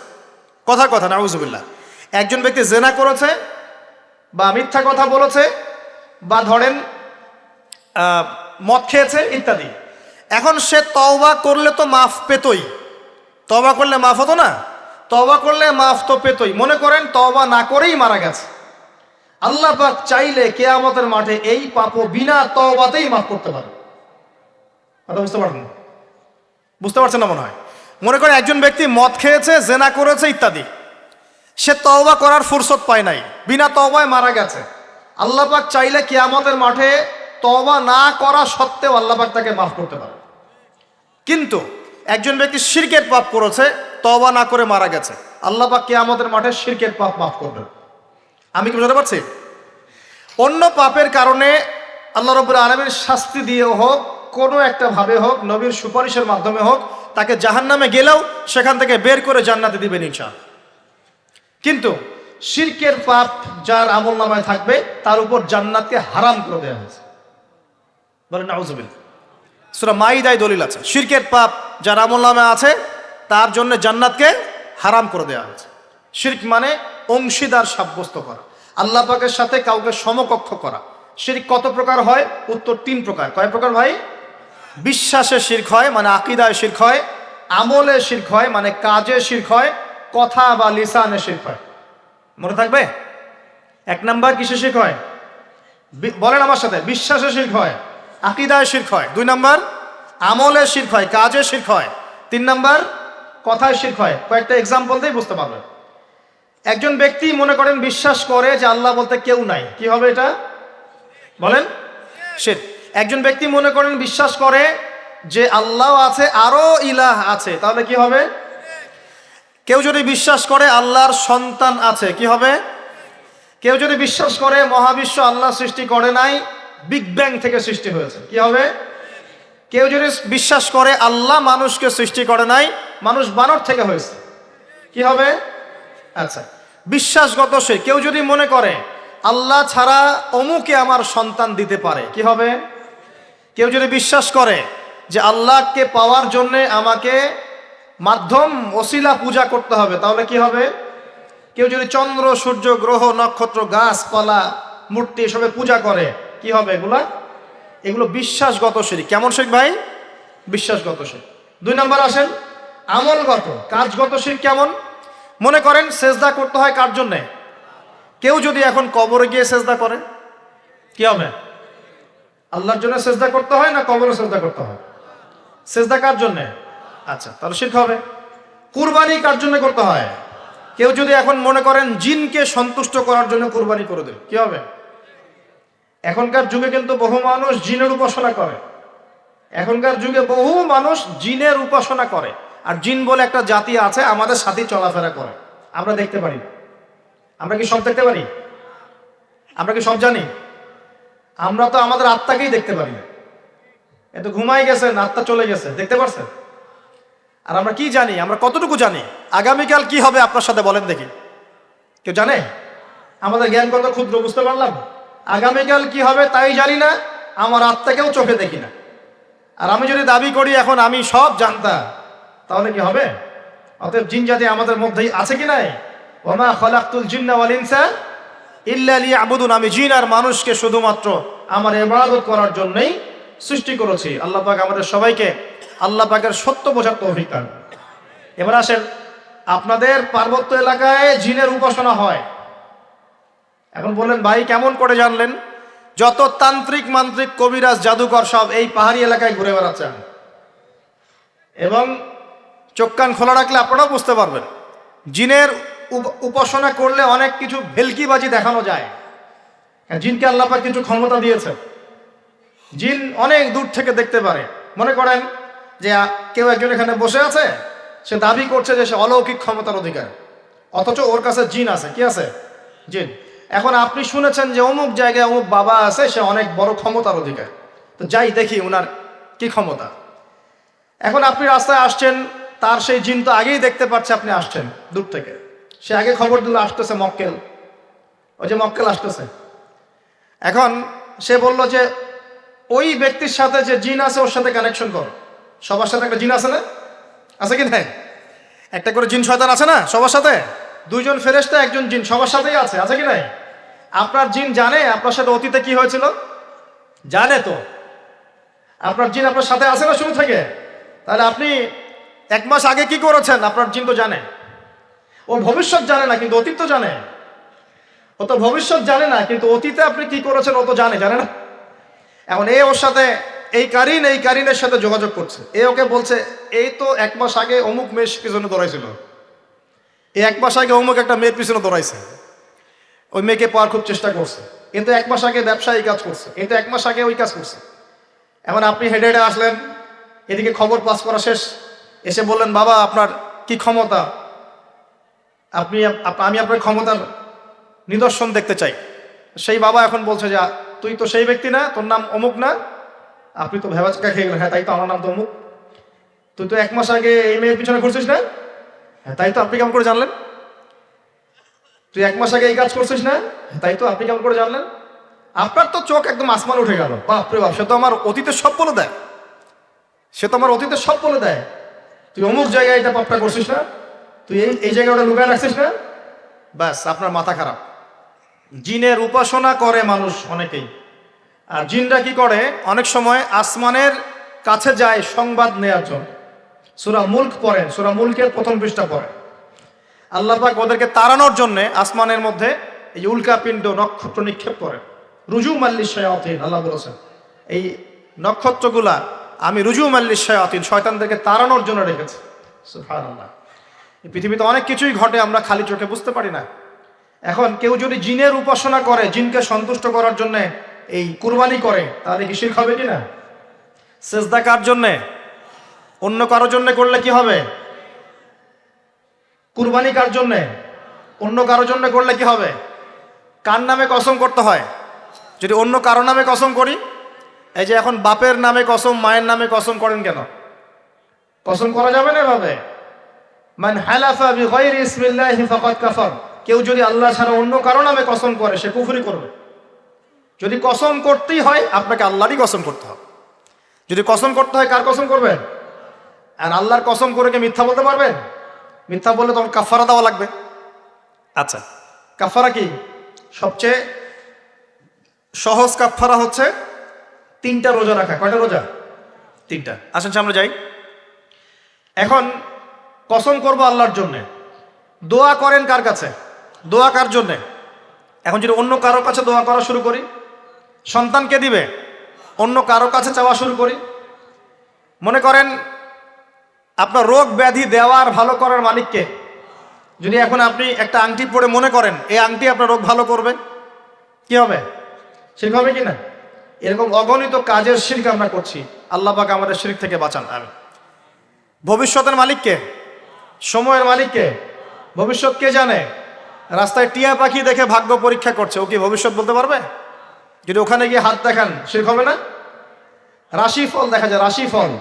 কথা নাউজুবিল্লাহ, একজন ব্যক্তি জেনা করেছে বা মিথ্যা কথা বলেছে বা ধরেন মদ খেয়েছে ইত্যাদি। এখন সে তওবা করলে তো মাফ পেতই, তওবা করলে মাফ হতো না? তওবা করলে মাফ তো পেতই। মনে করেন তওবা না করেই মারা গেছে, আল্লাহ পাক চাইলে কিয়ামতের মাঠে এই পাপও বিনা তওবাতেই মাফ করতে পারে। কথা বুঝতে পারছেন? বুঝতে পারছেন না মনে হয়। মনে করেন একজন ব্যক্তি মদ খেয়েছে, জেনা করেছে ইত্যাদি, সে তওবা করার ফুরসত পায় নাই, বিনা তওবায় মারা গেছে। আল্লাহ পাক চাইলে কিয়ামতের মাঠে তওবা না করা সত্ত্বেও আল্লাহ পাক তাকে মাফ করতে পারে। কিন্তু একজন ব্যক্তি শিরকের পাপ করেছে, তওবা না করে মারা গেছে, আল্লাহ পাক কিয়ামতের মাঠে শিরকের পাপ মাফ করবেন। আমি কি বুঝতে পারছি? অন্য পাপের কারণে আল্লাহ রাব্বুল আলামিন শাস্তি দিয়ে হোক, কোনো একটা ভাবে হোক, নবীর সুপারিশের মাধ্যমে হোক, তাকে জাহান্নামে গেলেও সেখান থেকে বের করে জান্নাতে দিবেন ইনশাআল্লাহ। কিন্তু শিরকের পাপ যার আমল নামায় থাকবে, তার উপর জান্নাতকে হারাম করে দেওয়া হয়েছে। বলেন নাউজুবিল্লাহ। সূরা মাইদায় দলিল আছে, শিরকের পাপ যার আমল নামায় আছে তার জন্য জান্নাতকে হারাম করে দেওয়া হয়েছে। শিরক মানে অংশীদার সাব্যস্ত করা, আল্লাহ পাকের সাথে কাউকে সমকক্ষ করা। শিরক কত প্রকার হয়? উত্তর 3 প্রকার। কয় প্রকার ভাই? বিশ্বাসে শিরক হয়, মানে আকীদায় শিরক হয়। আমলে শিরক হয়, মানে কাজে শিরক হয়। কথা বা লিসানে শিরক হয়। মনে থাকবে? 1 নাম্বার কিসে শিরক হয়? বলেন আমার সাথে। বিশ্বাসে শিরক হয়, আকীদায় শিরক হয়। 2 নাম্বার আমলে শিরক হয়, কাজে শিরক হয়। 3 নাম্বার কথায় শিরক হয়। কয়েকটা এক্সাম্পল দিয়ে বুঝতে পারবেন। একজন ব্যক্তি মনে করেন বিশ্বাস করে যে আল্লাহ বলতে কেউ নাই, কি হবে এটা বলেন? শিরক। একজন ব্যক্তি মনে করেন বিশ্বাস করে যে আল্লাহ আছে, আরো ইলাহ আছে, তাহলে কি হবে? কেউ যদি বিশ্বাস করে আল্লাহর সন্তান আছে, কি হবে? কেউ যদি বিশ্বাস করে মহাবিশ্ব আল্লাহ সৃষ্টি করে নাই, বিগ ব্যাং থেকে সৃষ্টি হয়েছে, কি হবে? কেউ যদি বিশ্বাস করে আল্লাহ মানুষকে সৃষ্টি করে নাই, মানুষ বানর থেকে হয়েছে, কি হবে? আচ্ছা, বিশ্বাসগত শিরক। কেউ যদি মনে করে আল্লাহ ছাড়া অমুকে আমার সন্তান দিতে পারে, কি হবে? কেউ যদি বিশ্বাস করে যে আল্লাহকে পাওয়ার জন্যে আমাকে মাধ্যম ওসিলা পূজা করতে হবে, তাহলে কি হবে? কেউ যদি চন্দ্র, সূর্য, গ্রহ, নক্ষত্র, গাছপালা, মূর্তি এসবে পূজা করে, কি হবে? এগুলো বিশ্বাসগত শিরক। কেমন শিরক ভাই? বিশ্বাসগত শিরক। 2 নম্বর আসেন আমলগত, কাজগত শিরক। কেমন? মনে করেন সেজদা করতে হয় কার জন্যে? কেউ যদি এখন কবরে গিয়ে সেজদা করে, কি হবে? আল্লাহর জন্য সেজদা করতে হয় না কবরে সেজদা করতে হয়? সেজদা কার জন্যে? আচ্ছা, তাহলে শিরক হবে। কুরবানি কার জন্য করতে হয়? কেউ যদি এখন মনে করেন জিনকে সন্তুষ্ট করার জন্য কুরবানি করে দেবে, কি হবে? এখনকার যুগে কিন্তু বহু মানুষ জিনের উপাসনা করে। এখনকার যুগে বহু মানুষ জিনের উপাসনা করে, আর জিন বলে একটা জাতি আছে আমাদের সাথে চলাফেরা করে, আমরা দেখতে পারি না। আমরা কি সব দেখতে পারি? আমরা কি সব জানি? আমরা তো আমাদের আত্মাকেই দেখতে পারি না। এত ঘুমাই গেছেন, আত্মা চলে গেছে, দেখতে পারছেন? আর আমরা কি জানি? আমরা কতটুকু জানি আগামীকাল কি হবে আপনার সাথে, বলেন দেখি? কেউ জানে? আমাদের জ্ঞান কত ক্ষুদ্র, বুঝতে পারলাম। আগামীকাল কি হবে তাই জানি না, আমার আত্মাকেও চোখে দেখি না। আর আমি যদি দাবি করি এখন আমি সব জানতাম, তাহলে কি হবে? অতএব জিন জাতি আমাদের মধ্যেই আছে কি নাই? ওমা খলাকতুল জিন্না ওয়াল ইনসা ইল্লা লিয়াবুদুন। আমি জিন আর মানুষকে শুধুমাত্র আমার ইবাদত করার জন্যই সৃষ্টি করেছি। আল্লাহ পাক আমাদের সবাইকে আল্লাহ পাকের সত্য বোঝার তৌফিক দান। এবার আসেন, আপনাদের পার্বত্য এলাকায় জিনের উপাসনা হয়। এখন বললেন ভাই কেমন করে জানলেন? যত তান্ত্রিক, মান্ত্রিক, কবিরাজ, জাদুকর সব এই পাহাড়ি এলাকায় ঘুরে বেড়াচ্ছেন, এবং চোখ কান খোলা রাখলে আপনারাও বুঝতে পারবেন। জিনের উপাসনা করলে অনেক কিছু ভেলকিবাজি দেখানো যায়। জিনকে আল্লাহ পাক কিছু ক্ষমতা দিয়েছে। জিন অনেক দূর থেকে দেখতে পারে। মনে করেন যে কেউ একজন এখানে বসে আছে, সে দাবি করছে যে সে অলৌকিক ক্ষমতার অধিকার, অথচ ওর কাছে জিন আছে। কি আছে? জিন। এখন আপনি শুনেছেন যে অমুক জায়গায় অমুক বাবা আছে, সে অনেক বড় ক্ষমতার অধিকার, তো যাই দেখি ওনার কি ক্ষমতা। এখন আপনি রাস্তায় আসছেন, তার সেই জিন তো আগেই দেখতে পাচ্ছে আপনি আসছেন দূর থেকে, সে আগে খবর দিল আসতেছে মক্কেল, ওই যে মক্কেল আসতেছে। এখন সে বলল যে ওই ব্যক্তির সাথে যে জিন আছে ওর সাথে কানেকশন করো। সবার সাথে একটা জিন আছে না? আছে কি না? একটা করে জিন শয়তান আছে না সবার সাথে? 2 জন ফেরেশতা, 1 জন জিন, সবার সাথেই আছে। আছে কি নাই? আপনার জিন জানে আপনার সাথে অতীতে কি হয়েছিল? জানে তো। আপনার জিন আপনার সাথে আছে না শুরু থেকে? তাহলে আপনি 1 মাস আগে কি করেছেন আপনার জিন তো জানে। ও ভবিষ্যৎ জানে না, কিন্তু অতীত তো জানে। ও তো ভবিষ্যৎ জানে না, কিন্তু অতীতে আপনি কি করেছেন ও তো জানে না? এখন ওর সাথে এই কারিনের সাথে যোগাযোগ করছে। ওকে বলছে এই তো 1 মাস আগে অমুক মেয়ের পিছনে দৌড়াইছিল, 1 মাস আগে অমুক একটা মেয়ের পিছনে দৌড়াইছে, ওই মেয়েকে পাওয়ার খুব চেষ্টা করছে, কিন্তু 1 মাস আগে ব্যবসায়ী কাজ করছে, কিন্তু 1 মাস আগে ওই কাজ করছে। এখন আপনি হেঁটে হেঁটে আসলেন, এদিকে খবর পাস করা শেষ, এসে বললেন বাবা আপনার কি ক্ষমতা, আমি আপনার ক্ষমতার নিদর্শন দেখতে চাই। সেই বাবা এখন বলছে যে তুই তো সেই ব্যক্তি না, তোর নাম অমুক না, আপনি তো ভেবাচকা খেয়ে গেলেন। হ্যাঁ তাই তো, আমার নাম তো অমুক। তুই তো 1 মাস আগে এই মেয়ের পিছনে ঘুরছিস না? হ্যাঁ তাই তো, আপনি কেমন করে জানলেন? তুই 1 মাস আগে এই কাজ করছিস না? তাই তো, আপনি কেমন করে জানলেন? আপনার তো চোখ একদম আসমান উঠে গেল, বাপরে বাপ, সে তো আমার অতীতের সব বলে দেয়, তুই অমুক জায়গায় এটা পাপটা করছিস না, তুই এই জায়গায় ওটা লুকায় রাখছিস না, ব্যাস আপনার মাথা খারাপ। জিনের উপাসনা করে মানুষ অনেকেই। আর জিনরা কি করে? অনেক সময় আসমানের কাছে যায় সংবাদ নেয়ার জন্য। সূরা মুলক পড়েন, সূরা মুলকের 1ম পৃষ্ঠা পড়েন। আল্লাহ পাক ওদেরকে তাড়ানোর জন্য আসমানের মধ্যে এই যে উল্কাপিণ্ড, নক্ষত্র নিক্ষেপ করেন। রুজুম আল্লিশ শায়াতিন, আল্লাহ বলেছেন এই নক্ষত্রগুলা আমি রুজুম আল্লিশ শায়াতিন, শয়তানদেরকে তাড়ানোর জন্য রেখেছি। সুবহানাল্লাহ। এই পৃথিবীতে অনেক কিছুই ঘটে, আমরা খালি চোখে বুঝতে পারি না। এখন কেউ যদি জিনের উপাসনা করে, জিনকে সন্তুষ্ট করার জন্য এই কুরবানি করে, তাহলে কি শিরক হবে কিনা? সেজদা কার জন্যে? অন্য কারোর জন্য করলে কি হবে? কুরবানি কার জন্যে? অন্য কারোর জন্য করলে কি হবে? কার নামে কসম করতে হয়? যদি অন্য কারো নামে কসম করি, এই যে এখন বাপের নামে কসম, মায়ের নামে কসম করেন কেন? কসম করা যাবে না এভাবে। মান হালাফা বিগাইরি ইসমিল্লাহি ফাকাদ কাফার, কেউ যদি আল্লাহ ছাড়া অন্য কারো নামে কসম করে সে কুফরি করবে। যদি কসম করতেই হয় আপনাকে আল্লাহরই কসম করতে হবে। যদি কসম করতে হয় কার কসম করবেন? আর আল্লাহর কসম করে কি মিথ্যা বলতে পারবেন? মিথ্যা বললে তখন কাফারা দেওয়া লাগবে। আচ্ছা, কাফারা কি? সবচেয়ে সহজ কাফারা হচ্ছে 3টা রোজা রাখা। কয়টা রোজা? 3টা। আসেন সামনে যাই। এখন কসম করবো আল্লাহর জন্যে, দোয়া করেন কার কাছে? দোয়া কার জন্যে? এখন যদি অন্য কারো কাছে দোয়া করা শুরু করি, সন্তানকে দিবে, অন্য কারো কাছে চাওয়া শুরু করি, মনে করেন আপনার রোগ ব্যাধি দেওয়ার ভালো করার মালিককে। যদি এখন আপনি একটা আংটি পরে মনে করেন এই আংটি আপনার রোগ ভালো করবে, কি হবে? শিরক হবে কিনা? এরকম অগণিত কাজের শিরক আমরা করছি। আল্লাহ পাক আমাদের শিরক থেকে বাঁচান। আমি ভবিষ্যতের মালিককে, সময়ের মালিককে, ভবিষ্যৎ কে জানে? রাস্তায় টিয়া পাখি দেখে ভাগ্য পরীক্ষা করছে, ও কি ভবিষ্যৎ বলতে পারবে? যদি ওখানে গিয়ে হাত দেখান শিরক হবে না? রাশিফল দেখা যায়, রাশিফল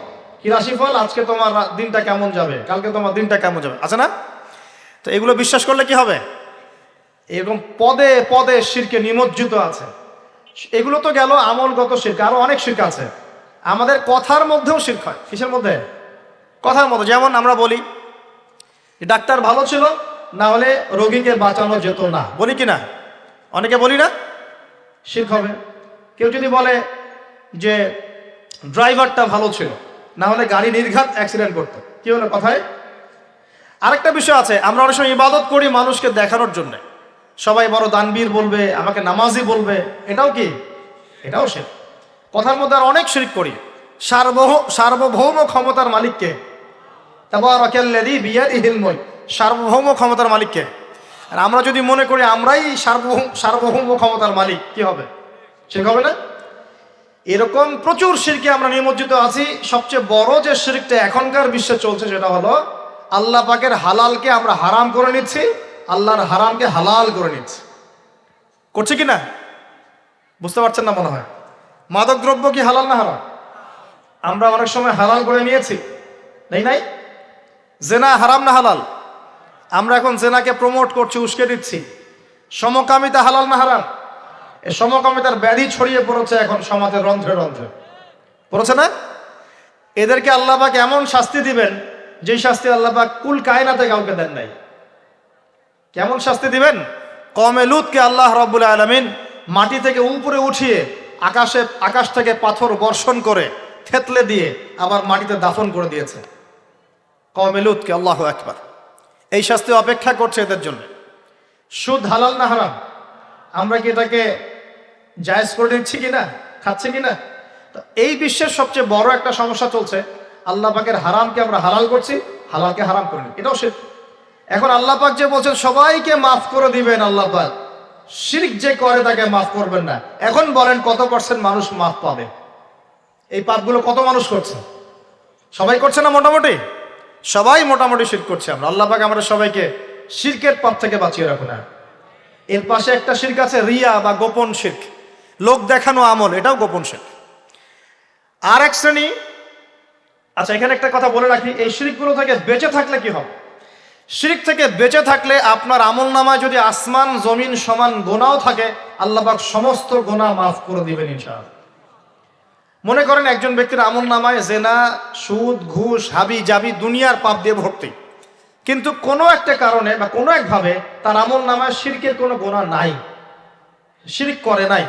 কি? রাশিফল আজকে তোমার দিনটা কেমন যাবে, কালকে তোমার দিনটা কেমন যাবে, আছে না? তো এগুলো বিশ্বাস করলে কি হবে? এরকম পদে পদে শিরকে নিমজ্জিত আছে। এগুলো তো গেল আমলগত শিরক, আরো অনেক শিরক আছে। আমাদের কথার মধ্যেও শিরক হয়। কিসের মধ্যে? কথার মধ্যে। যেমন আমরা বলি ডাক্তার ভালো ছিল, না হলে রোগীকে বাঁচানো যেত না, বলি কি না? অনেকে বলি না? শিরক হবে। কেউ যদি বলে যে ড্রাইভারটা ভালো ছিল, না হলে গাড়ি নির্ঘাত অ্যাক্সিডেন্ট করতো, কি হলো কথায়? আরেকটা বিষয় আছে, আমরা অনেক সময় ইবাদত করি মানুষকে দেখানোর জন্য। সবাই বড় দানবীর বলবে, আমাকে নামাজি বলবে, এটাও কি? এটাও শিরক। কথার মধ্যে আর অনেক শিরক করি। সার্বভৌম ক্ষমতার মালিককে, তাবারাকাল্লাযী বিয়াদিহিল মুলক, সার্বভৌম ক্ষমতার মালিককে। আর আমরা যদি মনে করি আমরাই সার্বভৌম ক্ষমতার মালিক, কি হবে? শিরক হবে না? এরকম প্রচুর শিরকে আমরা নিমজ্জিত আছি। সবচেয়ে বড় যে শিরকটা এখনকার বিশ্বে চলছে সেটা হলো আল্লাহ পাকের হালালকে আমরা হারাম করে নিচ্ছি, আল্লাহর হারামকে হালাল করে নিচ্ছি। করছে কি না? বুঝতে পারছেন না মনে হয়। মাদক দ্রব্য কি হালাল না হারাম? আমরা অনেক সময় হালাল করে নিয়েছি, নাই? জেনা হারাম না হালাল? আমরা এখন জেনাকে প্রমোট করছি, উস্কে দিচ্ছি। সমকামিতা হালাল না হারাম? এই সমকামিতার ব্যাধি ছড়িয়ে পড়েছে এখন সমাজের রন্ধ্রে রন্ধ্রে, পড়েছে না? এদেরকে আল্লাহ পাক এমন শাস্তি দিবেন যেই শাস্তি আল্লাহ পাক কুল কায়নাতে কাউকে দেন নাই। কেমন শাস্তি দিবেন? কওমে লূতকে আল্লাহ রাব্বুল আলামিন মাটি থেকে উপরে উঠিয়ে আকাশ থেকে পাথর বর্ষণ করে থেতলে দিয়ে আবার মাটিতে দাফন করে দিয়েছে কওমে লূতকে। আল্লাহু আকবার। এই শাস্তি অপেক্ষা করছে এদের জন্য। সুদ হালাল না হারাম? আমরা কি এটাকে জায়েজ করে নিচ্ছি কিনা, খাচ্ছি কিনা? তো এই বিশ্বের সবচেয়ে বড় একটা সমস্যা চলছে, আল্লাহ পাকের হারামকে আমরা হালাল করছি, হালালকে হারাম করে নিচ্ছি, এটাও শিরক। এখন আল্লাহ পাক যে বলছেন সবাইকে মাফ করে দিবেন, আল্লাহ পাক শিরক যে করে তাকে মাফ করবেন না। এখন বলেন কত % মানুষ মাফ পাবে? এই পাপগুলো কত মানুষ করছে? সবাই করছে না? মোটামুটি সবাই মোটামুটি শিরক করছে। আমরা আল্লাহ পাক আমাদের সবাইকে শিরকের পাপ থেকে বাঁচিয়ে রাখুন। এর পাশে একটা শিরক আছে রিয়া বা গোপন শিরক, লোক দেখানো আমল, এটাও গোপন শিরক। আর এক শ্রেণী। আচ্ছা, এখানে একটা কথা বলে রাখি, এই শিরকগুলো থেকে বেঁচে থাকলে কি হবে? শিরক থেকে বেঁচে থাকলে আপনার আমল নামায় যদি আসমান জমিন সমান গোনাও থাকে, আল্লাহ পাক সমস্ত গোনা মাফ করে দিবেন ইনশাআল্লাহ। মনে করেন একজন ব্যক্তির আমল নামায় জেনা, সুদ, ঘুষ, হাবি জাবি দুনিয়ার পাপ দিয়ে ভর্তি, কিন্তু কোনো একটা কারণে বা কোনো একভাবে তার আমল নামায় শিরকের কোনো গোনা নাই, শিরক করে নাই,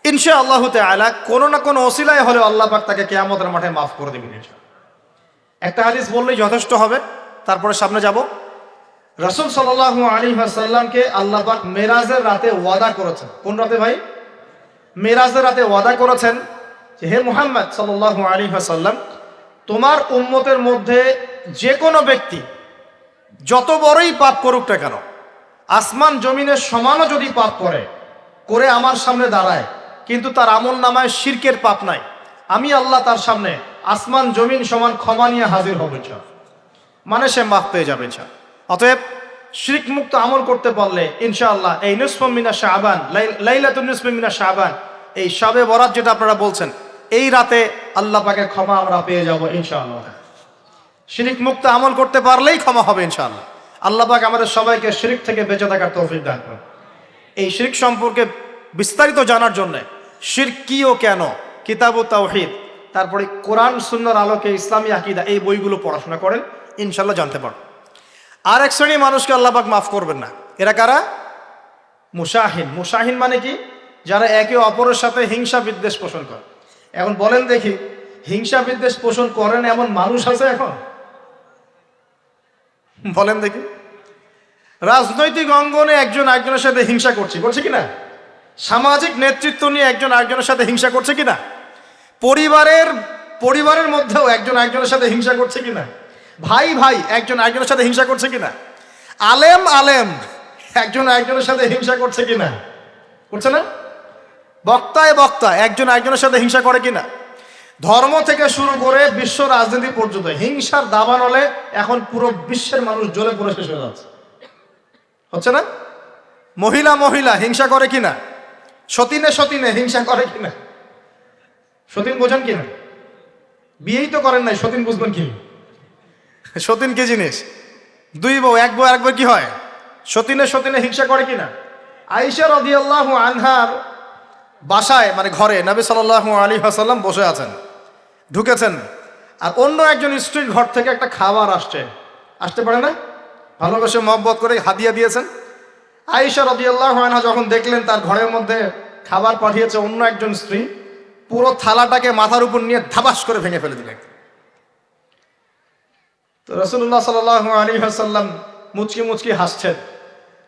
ইনশাআল্লাহ তাআলা কোনো না কোনো ওসিলায় হলে আল্লাহ পাক তাকে কিয়ামতের মাঠে মাফ করে দিবেন ইনশাআল্লাহ। একটা হাদিস বললেই যথেষ্ট হবে, তারপরে সামনে যাব। রাসূল সাল্লাল্লাহু আলাইহি ওয়াসাল্লামকে আল্লাহ পাক মেরাজের রাতে ওয়াদা করেছেন। কোন রাতে ভাই? মেরাজের রাতে ওয়াদা করেছেন যে হে মুহাম্মদ সাল্লাল্লাহু আলাইহি ওয়াসাল্লাম, তোমার উম্মতের মধ্যে যে কোনো ব্যক্তি যত বড়ই পাপ করুক না কেন, আসমান জমিনের সমানও যদি পাপ করে আমার সামনে দাঁড়ায়, কিন্তু তার আমল নামায় শিরকের পাপ নাই, আমি আল্লাহ তার সামনে আসমান জমিন সমান ক্ষমা নিয়ে হাজির হব ইনশাআল্লাহ। মানে সে মাফ পেয়ে যাবে ইনশাআল্লাহ। অতএব শিরক মুক্ত আমল করতে পারলে ইনশাআল্লাহ এই নিসফু মিনা শাবান, লাইলাতুন নিসফি মিনা শাবান, এই শবে বরাত যেটা আপনারা বলছেন, এই রাতে আল্লাহ পাকের ক্ষমা আমরা পেয়ে যাব ইনশাআল্লাহ। শিরক মুক্ত আমল করতে পারলেই ক্ষমা হবে ইনশাআল্লাহ। আল্লাহ পাক আমাদের সবাইকে শিরক থেকে বেঁচে থাকার তৌফিক দান করুন। এই শিরক সম্পর্কে বিস্তারিত জানার জন্য শিরক কি ও কেন, কিতাব ও তাওহীদ, তারপরে কোরআন সুন্নাহর আলোকে ইসলামী আকীদা, এই বইগুলো পড়াশোনা করেন, ইনশাআল্লাহ জানতে পারবেন। আর এক শ্রেণী মানুষকে আল্লাহ পাক মাফ করবেন না। এরা কারা? মুশাহিন। মুশাহিন মানে কি? যারা একে অপরের সাথে হিংসা বিদ্বেষ পোষণ করে। এখন বলেন দেখি, হিংসা বিদ্বেষ পোষণ করেন এমন মানুষ আছে এখন? বলেন দেখি। রাজনৈতিক অঙ্গনে একজন আরেকজনের সাথে হিংসা করছে কিনা? সামাজিক নেতৃত্ব নিয়ে একজন আরেকজনের সাথে হিংসা করছে কিনা? পরিবারের মধ্যেও একজন আরেকজনের সাথে হিংসা করছে কিনা? ভাই একজন আরেকজনের সাথে হিংসা করছে কিনা? আলেম একজন আরেকজনের সাথে হিংসা করছে কিনা? করছে না? বক্তা একজন আরেকজনের সাথে হিংসা করে কিনা? ধর্ম থেকে শুরু করে বিশ্ব রাজনীতি পর্যন্ত হিংসার দাবানলে এখন পুরো বিশ্বের মানুষ জ্বলে পুরো শেষ হয়ে যাচ্ছে। হচ্ছে না? মহিলা হিংসা করে কিনা? সতীনে হিংসা করে কিনা? সতীন বোঝেন কিনা? বিয়েই তো করেন নাই, সতীন বুঝবেন কি? সতীন কি জিনিস? দুই বউ, এক বউ আরেকবার কি হয়? সতীনে হিংসা করে কিনা? আয়েশা রাদিয়াল্লাহু আনহার বাসায়, মানে ঘরে নবী সাল্লাল্লাহু আলাইহি ওয়াসাল্লাম বসে আছেন, ঢুকেছেন, আর অন্য একজন স্ত্রীর ঘর থেকে একটা খাবার আসতে পারে না, ভালোবেসে মহব্বত করে হাদিয়া দিয়েছেন। আয়েশা রাদিয়াল্লাহু আনহা যখন দেখলেন তার ঘরের মধ্যে খাবার পাঠিয়েছে অন্য একজন স্ত্রী, পুরো থালাটাকে মাথার উপর নিয়ে ধাবাস করে ভেঙে ফেলে দিলেন। তো রাসূলুল্লাহ সাল্লাল্লাহু আলাইহি ওয়াসাল্লাম মুচকি হাসছেন,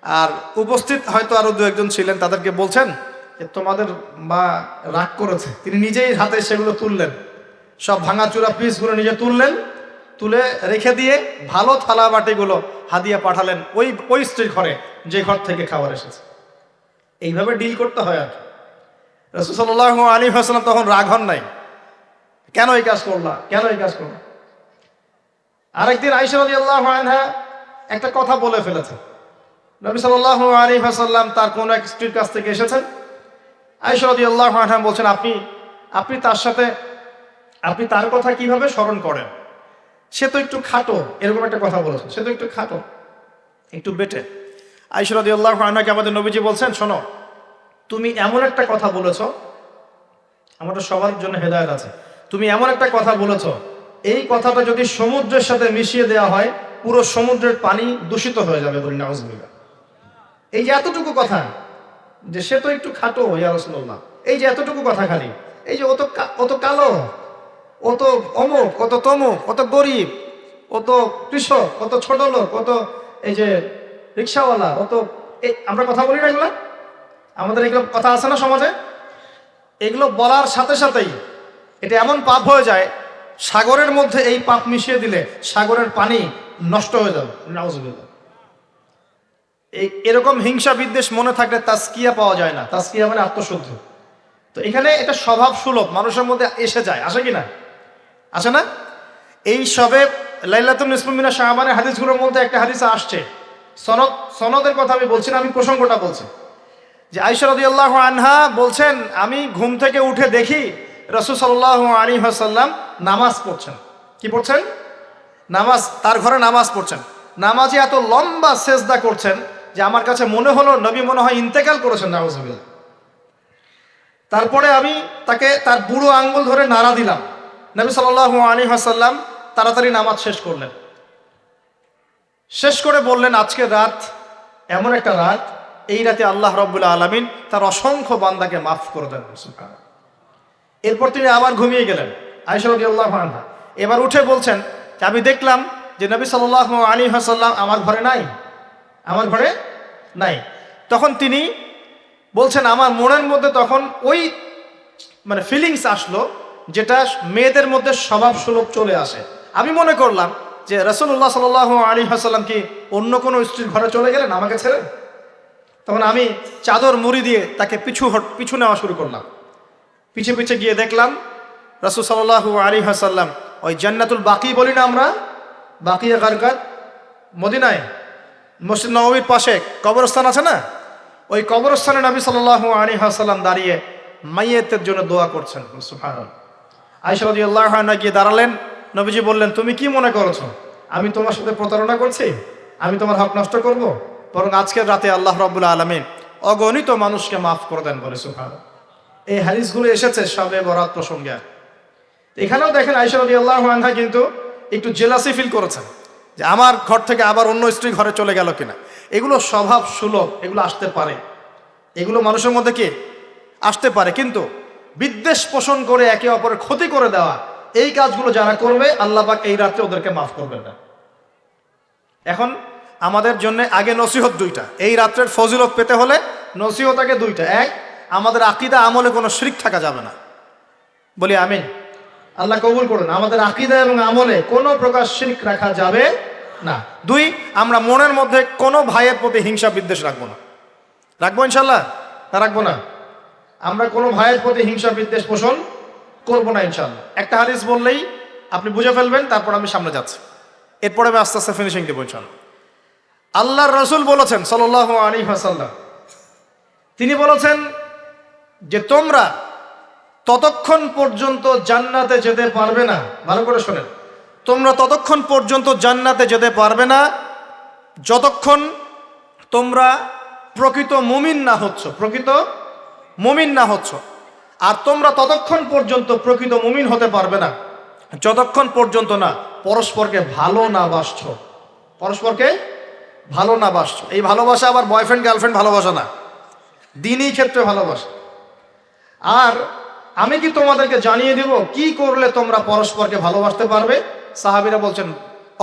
আর উপস্থিত হয়তো আরো দু একজন ছিলেন, তাদেরকে বলছেন যে তোমাদের মা রাগ করেছে। তিনি নিজেই হাতে সেগুলো তুললেন, সব ভাঙাচুরা পিসগুলো নিজে তুলে রেখে দিয়ে ভালো থালা বাটিগুলো হাদিয়া পাঠালেন ওই স্ত্রীর ঘরে, যে ঘর থেকে খাবার এসেছে। এইভাবে ডিল করতে হয়। আর রাসূল সাল্লাল্লাহু আলাইহি ওয়াসাল্লাম তখন রাগ হন নাই, কেন এই কাজ করলা। আরেকদিন আয়েশা রাদিয়াল্লাহু আনহা একটা কথা বলে ফেলেছে। নবী সাল্লাল্লাহু আলাইহি ওয়াসাল্লাম তার কোন এক স্ত্রীর কাছ থেকে এসেছেন। আয়েশা রাদিয়াল্লাহু আনহা বলছেন, আপনি তার কথা কিভাবে স্মরণ করেন? সে তো একটু খাটো, এরকম একটা কথা বলেছেন, সে তো একটু খাটো, একটু বেটে। আয়েশা রাদিয়াল্লাহু আনহাকে আমাদের নবীজি বলছেন, শোনো, তুমি এমন একটা কথা বলেছ, আমাদের সবার জন্য হেদায়েত আছে, তুমি এমন একটা কথা বলেছ, এই কথাটা যদি সমুদ্রের সাথে মিশিয়ে দেওয়া হয়, পুরো সমুদ্রের পানি দূষিত হয়ে যাবে, বলি নাউজুবিল্লাহ। এই যে এতটুকু কথা, যে সে তো একটু খাটো ইয়া রাসূলুল্লাহ, এই যে এতটুকু কথা, খালি এই যে অত কালো, অত অমুক, অত তমুক, অত গরিব, অত কৃষক, অত ছোট লোক, অত এই যে রিক্সাওয়ালা, আমরা কথা বলি না এগুলো? আমাদের এগুলো কথা আছে না সমাজে? এগুলো বলার সাথে সাথেই এটা এমন পাপ হয়ে যায়, সাগরের মধ্যে এই পাপ মিশিয়ে দিলে সাগরের পানি নষ্ট হয়ে যাবে, নাউজুবিল্লাহ। এরকম হিংসা বিদ্বেষ মনে থাকলে তাজকিয়া পাওয়া যায় না। তাজকিয়া মানে আত্মশুদ্ধি। তো এখানে এটা স্বভাব সুলভ, মানুষের মধ্যে এসে যায়, আসে কি না? আসে না? এই সবে লাইলাতুন নিসফি মিনা শাবানের হাদিসগুলোর মধ্যে একটা হাদিসে আসছে, সনদের কথা আমি বলছি না, আমি প্রসঙ্গটা বলছি, যে আয়েশা রাদিয়াল্লাহু আনহা বলছেন, আমি ঘুম থেকে উঠে দেখি রাসূল সাল্লাল্লাহু আলাইহি ওয়াসাল্লাম নামাজ পড়ছেন। কি পড়ছেন? নামাজ, তার ঘরে নামাজ পড়ছেন। নামাজে এত লম্বা সেজদা করছেন যে আমার কাছে মনে হলো নবী মনে হয় ইন্তেকাল করেছেন, নাউজুবিল্লাহ। তারপরে আমি তাকে তার বুড়ো আঙ্গুল ধরে নাড়া দিলাম। নবী সাল্লাল্লাহু আলাইহি ওয়াসাল্লাম তাড়াতাড়ি নামাজ শেষ করলেন, শেষ করে বললেন, আজকের রাত এমন একটা রাত, এই রাতে আল্লাহ রাব্বুল আলামিন তার অসংখ্য বান্দাকে মাফ করে দেন। সুবহানাল্লাহ। এরপর তিনি আবার ঘুমিয়ে গেলেন, আয়েশা রাদিয়াল্লাহু আনহা। এবার উঠে বলছেন যে আমি দেখলাম যে নবী সাল্লাল্লাহু আলাইহি ওয়াসাল্লাম আমার ঘরে নাই। তখন তিনি বলছেন, আমার মনের মধ্যে তখন ওই মানে ফিলিংস আসলো যেটা মেয়েদের মধ্যে স্বভাব সুলভ চলে আসে। আমি মনে করলাম যে রাসূলুল্লাহ সাল্লাল্লাহু আলাইহি ওয়াসাল্লাম কি অন্য কোনো স্ত্রীর ঘরে চলে গেলেন আমাকে ছেড়ে? তখন আমি চাদর মুড়ি দিয়ে তাকে পিছু নেওয়া শুরু করলাম। পিছে পিছে গিয়ে দেখলাম রাসূল সাল্লাল্লাহু আলাইহি ওয়াসাল্লাম ওই জান্নাতুল বাকি বলি না আমরা, বাকিয়া গারকাত, মদিনায় মসজিদ নববীর পাশে কবরস্থান আছে না, ওই কবরস্থানে নবী সাল্লাল্লাহু আলাইহি ওয়াসাল্লাম দাঁড়িয়ে মাইয়েতের জন্য দোয়া করছেন। সুবহানাল্লাহ। আয়েশা রাদিয়াল্লাহু আনহা গিয়ে দাঁড়ালেন। নবীজি বললেন, তুমি কি মনে করছো আমি তোমার সাথে প্রতারণা করছি? আমি তোমার হক নষ্ট করব? বরং আজকের রাতে আল্লাহ রাব্বুল আলামিন অগণিত মানুষকে মাফ করে দেন বলে। সুবহানাল্লাহ। এই হাদিসগুলো এসেছে শবে বরাত প্রসঙ্গে। এখানেও দেখেন আয়েশা রাদিয়াল্লাহু আনহা কিন্তু একটু জেলাসি ফিল করেছেন যে আমার ঘর থেকে আবার অন্য স্ত্রী ঘরে চলে গেল কিনা। এগুলো স্বভাব সুলভ, এগুলো আসতে পারে, এগুলো মানুষের মধ্যে কি আসতে পারে, কিন্তু বিদ্বেষ পোষণ করে একে অপরের ক্ষতি করে দেওয়া, এই কাজগুলো যারা করবে আল্লাহ পাক এই রাত্রে ওদেরকে মাফ করবেন না। এখন আমাদের জন্য আগে নসিহত দুইটা। এই রাত্রের ফজিলত পেতে হলে নসিহত আগে দুইটা। এক, আমাদের আকীদা আমলে কোনো শিরক থাকা যাবে না, বলি আমিন। আল্লাহ কবুল করুন। আমাদের আকীদা এবং আমলে কোনো প্রকার শিরক রাখা যাবে না। দুই, আমরা মনের মধ্যে কোনো ভাইয়ের প্রতি হিংসা বিদ্বেষ রাখবো না। রাখবো ইনশাল্লাহ? না রাখবো না? আমরা কোনো ভাইয়ের প্রতি হিংসা বিদ্বেষ পোষণ করবো না ইনশাল্লাহ। একটা হাদিস বললেই আপনি বুঝে ফেলবেন, তারপর আমি সামনে যাচ্ছি, এরপরে আমি আস্তে আস্তে ফিনিশিং দেবো ইনশাল্লাহ। আল্লাহর রাসূল বলেছেন সাল্লাল্লাহু আলাইহি ওয়াসাল্লাম, তিনি বলেছেন যে তোমরা ততক্ষণ পর্যন্ত জান্নাতে যেতে পারবে না, ভালো করে শোনেন, তোমরা ততক্ষণ পর্যন্ত জান্নাতে যেতে পারবে না যতক্ষণ তোমরা প্রকৃত মুমিন না হচ্ছ, প্রকৃত মুমিন না হচ্ছ। আর তোমরা ততক্ষণ পর্যন্ত প্রকৃত মুমিন হতে পারবে না যতক্ষণ পর্যন্ত না পরস্পরকে ভালো না বাসছো, পরস্পরকে ভালো না বাসছো। এই ভালোবাসা আবার বয়ফ্রেন্ড গার্লফ্রেন্ড ভালোবাসা না, দিনই ক্ষেত্রে ভালোবাসা। আর আমি কি তোমাদেরকে জানিয়ে দিব কি করলে তোমরা পরস্পরকে ভালোবাসতে পারবে? সাহাবীরা বলছেন,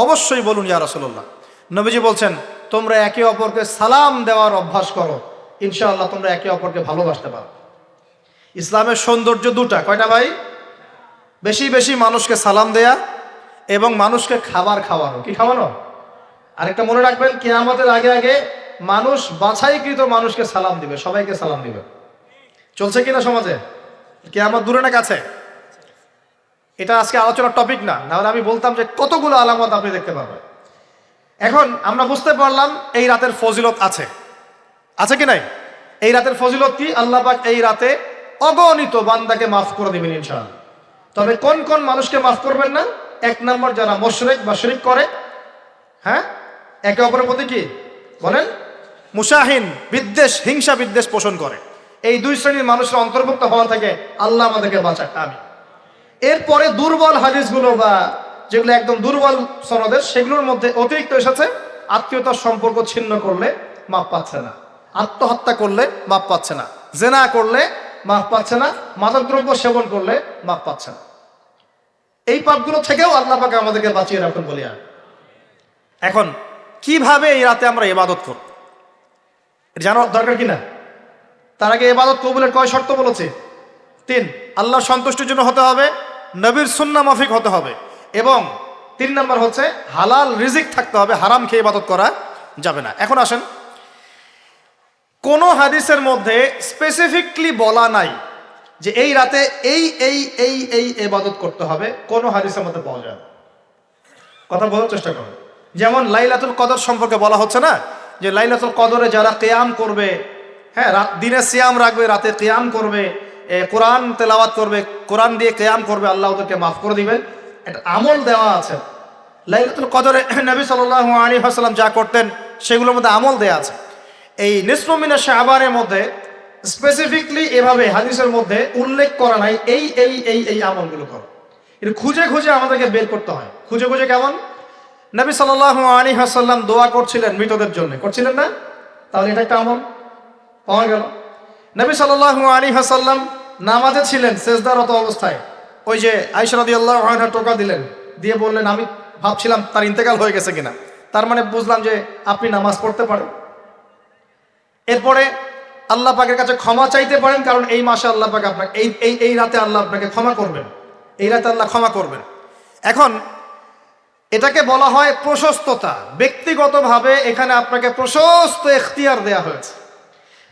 অবশ্যই বলুন ইয়া রাসূলুল্লাহ। নবীজি বলছেন, তোমরা একে অপরকে সালাম দেওয়ার অভ্যাস করো, ইনশাআল্লাহ তোমরা একে অপরকে ভালোবাসতে পারো। ইসলামের সৌন্দর্য দুটা, কয়টা ভাই? বেশি বেশি মানুষকে সালাম দেয়া এবং মানুষকে খাবার খাওয়ানো। কি খাওয়ানো? আরেকটা মনে রাখবেন, কিয়ামতের আগে আগে মানুষ বাছাইকৃত মানুষকে সালাম দিবে, সবাইকে সালাম দিবে। চলছে কিনা সমাজে? কিয়ামত দূরে না কাছে? এটা আজকে আলোচনার টপিক না, নাহলে আমি বলতাম যে কতগুলো আলামত আপনি দেখতে পাবেন। এখন আমরা বুঝতে পারলাম এই রাতের ফজিলত আছে, আছে কি নাই? এই রাতের ফজিলত কি? আল্লাহ পাক এই রাতে অগণিত বান্দাকে মাফ করে দিবেন ইনশাআল্লাহ। তবে কোন কোন মানুষকে মাফ করবেন না? এক নম্বর, যারা মুশরিক বা শিরক করে, হ্যাঁ, একে অপরের প্রতি কি বলেন, মুশাহিন, বিদ্বেষ, হিংসা বিদ্বেষ পোষণ করে, এই দুই শ্রেণীর মানুষের অন্তর্ভুক্ত হওয়া থেকে আল্লাহ আমাদেরকে বাঁচাক, আমি। এরপরে দুর্বল হাদিসগুলো বা যেগুলো একদম দুর্বল সনদের, সেগুলোর মধ্যে অতিরিক্ত এসেছে আত্মীয়তার সম্পর্ক ছিন্ন করলে মাপ পাচ্ছে না, আত্মহত্যা করলে মাপ পাচ্ছে না, জেনা করলে মাপ পাচ্ছে না, মাদকদ্রব্য সেবন করলে মাপ পাচ্ছে না। এই পাপগুলো থেকেও আল্লাহ পাক আমাদেরকে বাঁচিয়ে রাখুন বলি। আর এখন কিভাবে এই রাতে আমরা ইবাদত করব জানার দরকার কিনা? তার আগে ইবাদত কবুলের কয় শর্ত বলেছে? 3। আল্লাহর সন্তুষ্টির জন্য হতে হবে, নবীর সুন্নাহ মাফিক হতে হবে, এবং 3 নম্বর হচ্ছে হালাল রিজিক থাকতে হবে, হারাম খেয়ে ইবাদত করা যাবে না। এখন আসেন, কোন হাদিসের মধ্যে স্পেসিফিকলি বলা নাই যে এই রাতে এই এই এই এই ইবাদত করতে হবে, কোন হাদিসের মধ্যে পাওয়া যায় না। কথা বলার চেষ্টা করুন। যেমন লাইলাতুল কদর সম্পর্কে বলা হচ্ছে না, যে লাইলাতুল কদরে যারা কিয়াম করবে, হ্যাঁ, দিনে সিয়াম রাখবে, রাতে কিয়াম করবে, কোরআন তেলাওয়াত করবে, কোরআন দিয়ে কিয়াম করবে, আল্লাহ ওদেরকে মাফ করে দিবেন। একটা আমল দেওয়া আছে লাইলাতুল কদরে। নবী সাল্লাল্লাহু আলাইহি ওয়াসাল্লাম যা করতেন সেগুলোর মধ্যে আমল দেওয়া আছে। এই নিসফু মিনা শাবানের মধ্যে স্পেসিফিকলি এভাবে হাদিসের মধ্যে উল্লেখ করা নাই এই এই এই এই আমলগুলো করো। এটা খুঁজে খুঁজে আমাদেরকে বের করতে হয়। খুঁজে খুঁজে কেমন? নবী সাল্লাল্লাহু আলাইহি ওয়াসাল্লাম দোয়া করছিলেন মৃতদের জন্য, করছিলেন না? তাহলে এটা একটা আমল পাওয়া গেল। নবী সাল্লাল্লাহু আলাইহি ওয়াসাল্লাম নামাজে ছিলেন, সেজদারত অবস্থায় ওই যে আয়েশা রাদিয়াল্লাহু আনহা টোকা দিলেন, দিয়ে বললেন আমি ভাবছিলাম তার ইন্তেকাল হয়ে গেছে কিনা, তার মানে বুঝলাম যে আপনি নামাজ পড়তে পারেন। এরপরে আল্লাহ পাকের কাছে ক্ষমা চাইতে পারেন, কারণ এই মাসে আল্লাহ পাক আপনাকে এই রাতে আল্লাহ আপনাকে ক্ষমা করবেন, এই রাতে আল্লাহ ক্ষমা করবেন। এখন এটাকে বলা হয় প্রশস্ততা। ব্যক্তিগতভাবে এখানে আপনাকে প্রশস্ত এখতিয়ার দেয়া হয়েছে।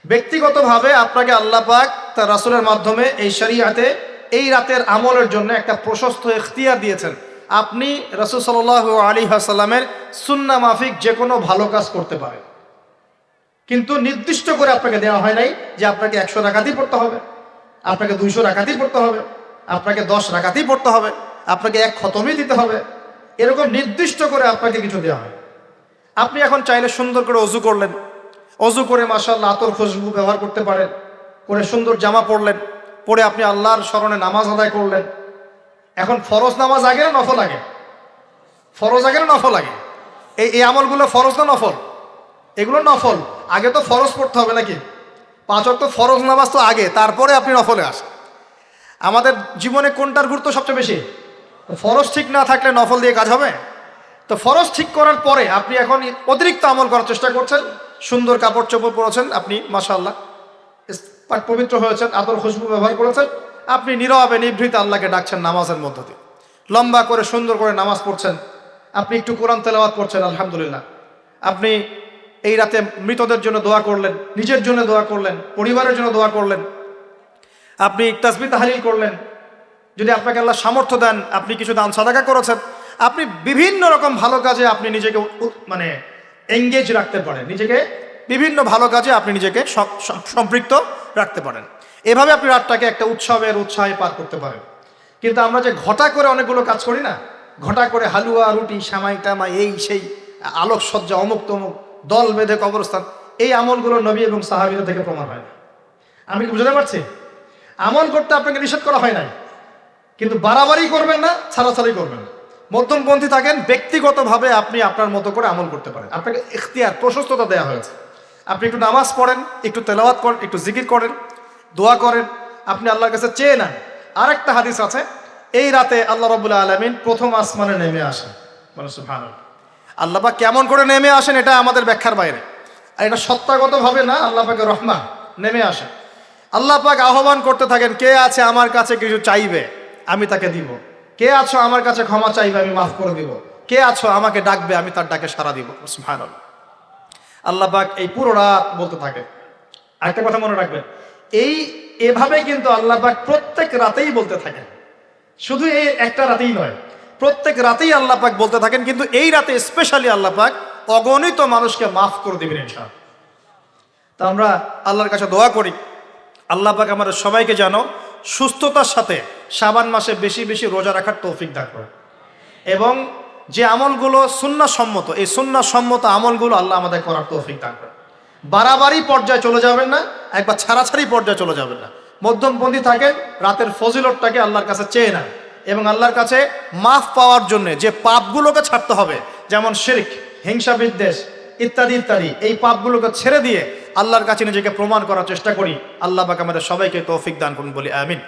ব্যক্তিগতভাবে আপনাকে আল্লাহ পাক তার রাসূলের মাধ্যমে এই শরীয়তে এই রাতের আমলের জন্য একটা প্রশস্ত এখতিয়ার দিয়েছেন। আপনি রাসূল সাল্লাল্লাহু আলাইহি ওয়াসাল্লামের সুন্নাহ মাফিক যে কোনো ভালো কাজ করতে পারেন, কিন্তু নির্দিষ্ট করে আপনাকে দেওয়া হয় নাই যে আপনাকে 100 রাকাতই পড়তে হবে, আপনাকে 200 রাকাতই পড়তে হবে, আপনাকে 10 রাকাতই পড়তে হবে, আপনাকে 1 খতমই দিতে হবে। এরকম নির্দিষ্ট করে আপনাকে কিছু দেওয়া হয়। আপনি এখন চাইলে সুন্দর করে অজু করলেন, অজু করে মাশাআল্লাহ আতর খুশবু ব্যবহার করতে পারেন, করে সুন্দর জামা পরলেন, পরে আপনি আল্লাহর স্মরণে নামাজ আদায় করলেন। এখন ফরজ নামাজ আগে না নফল আগে? ফরজ আগে না নফল আগে? এই আমলগুলো ফরজ না নফল? এগুলো নফল। আগে তো ফরজ পড়তে হবে নাকি? 5 ওয়াক্ত ফরজ নামাজ তো আগে, তারপরে আপনি নফলে আসেন। আমাদের জীবনে কোনটার গুরুত্ব সবচেয়ে বেশি? ফরজ ঠিক না থাকলে নফল দিয়ে কাজ হবে? তো ফরজ ঠিক করার পরে আপনি এখন অতিরিক্ত আমল করার চেষ্টা করছেন, সুন্দর কাপড় চোপড় পরেছেন, আপনি মাশাআল্লাহ পাক পবিত্র হয়েছেন, আতর খুশবু ব্যবহার করেছেন, আপনি নীরবে নিভৃতে আল্লাহকে ডাকছেন নামাজের মধ্য দিয়ে, লম্বা করে সুন্দর করে নামাজ পড়ছেন, আপনি একটু কোরআন তেলাওয়াত করছেন, আলহামদুলিল্লাহ। আপনি এই রাতে মৃতদের জন্য দোয়া করলেন, নিজের জন্য দোয়া করলেন, পরিবারের জন্য দোয়া করলেন, আপনি তাসবিহ তাহলিল করলেন, যদি আপনাকে আল্লাহ সামর্থ্য দেন আপনি কিছু দান সাদাকা করেছেন, আপনি বিভিন্ন রকম ভালো কাজে আপনি নিজেকে মানে এঙ্গেজ রাখতে পারেন, নিজেকে বিভিন্ন ভালো কাজে আপনি নিজেকে সম্পৃক্ত রাখতে পারেন। এভাবে আপনি রাতটাকে একটা উৎসাহে পার করতে পারেন। কিন্তু আমরা যে ঘটা করে অনেকগুলো কাজ করি না, ঘটা করে হালুয়া রুটি সামাই টামাই এই সেই আলোকসজ্জা অমুক তমুক দল বেঁধে কবরস্থান, এই আমলগুলো নবী এবং সাহাবীদের থেকে প্রমাণ হয় না। আমি কি বুঝতে পারছি? আমল করতে আপনাকে নিষেধ করা হয় নাই, কিন্তু বাড়াবাড়ি করবেন না, ছাড়াছাড়ি করবেন না, মধ্যমপন্থী থাকেন। ব্যক্তিগতভাবে আপনি আপনার মতো করে আমল করতে পারেন, আপনাকে ইখতিয়ার প্রশস্ততা দেওয়া হয়েছে। আপনি একটু নামাজ পড়েন, একটু তেলাওয়াত করেন, একটু জিকির করেন, দোয়া করেন, আপনি আল্লাহর কাছে চেয়ে নেন। আরেকটা হাদিস আছে, এই রাতে আল্লাহ রাব্বুল আলামিন প্রথম আসমানে নেমে আসেন। বলেন সুবহানাল্লাহ। আল্লাহ পাক কেমন করে নেমে আসেন এটা আমাদের ব্যাখ্যার বাইরে, আর এটা সত্তাগতভাবে না, আল্লাহ পাকের রহমান নেমে আসেন। আল্লাহ পাক আহ্বান করতে থাকেন, কে আছে আমার কাছে কিছু চাইবে আমি তাকে দিব, কে আছো আমার কাছে ক্ষমা চাইবে আমি মাফ করে দিব, কে আছো আমাকে ডাকবে আমি তার ডাকে সাড়া দিব। সুবহানাল্লাহ। আল্লাহ পাক এই পুরো রাত বলতে থাকে। আরেকটা কথা মনে রাখবেন, এভাবে কিন্তু আল্লাহ পাক প্রত্যেক রাতেই বলতে থাকেন, শুধু এই একটা রাতেই নয়, প্রত্যেক রাতেই আল্লাহ পাক বলতে থাকেন। কিন্তু এই রাতে স্পেশালি আল্লাহ পাক অগণিত মানুষকে মাফ করে দিবেন ইনশাআল্লাহ। তা আমরা আল্লাহর কাছে দোয়া করি, আল্লাহ পাক আমাদের সবাইকে যেন সুস্থতার সাথে শাবান মাসে বেশি বেশি রোজা রাখার তৌফিক দান করেন, এবং যে আমলগুলো সুন্নাহ সম্মত, এই সুন্নাহ সম্মত আমলগুলো আল্লাহ আমাদের করার তৌফিক দান করেন। বাড়াবাড়ি পর্যায়ে চলে যাবেন না, একবার ছাড়াছাড়ি পর্যায়ে চলে যাবেন না, মধ্যমপন্থী থাকেন। রাতের ফজিলতটাকে আল্লাহর কাছে চেয়ে নেন, এবং আল্লাহর কাছে মাফ পাওয়ার জন্য যে পাপগুলোকে ছাড়তে হবে, যেমন শিরক, হিংসা বিদ্বেষ ইত্যাদি ইত্যাদি, এই পাপগুলোকে ছেড়ে দিয়ে আল্লাহর কাছে নিজেকে প্রমাণ করার চেষ্টা করি। আল্লাহ পাক আমাদের সবাইকে তৌফিক দান করুন, বলি আমিন।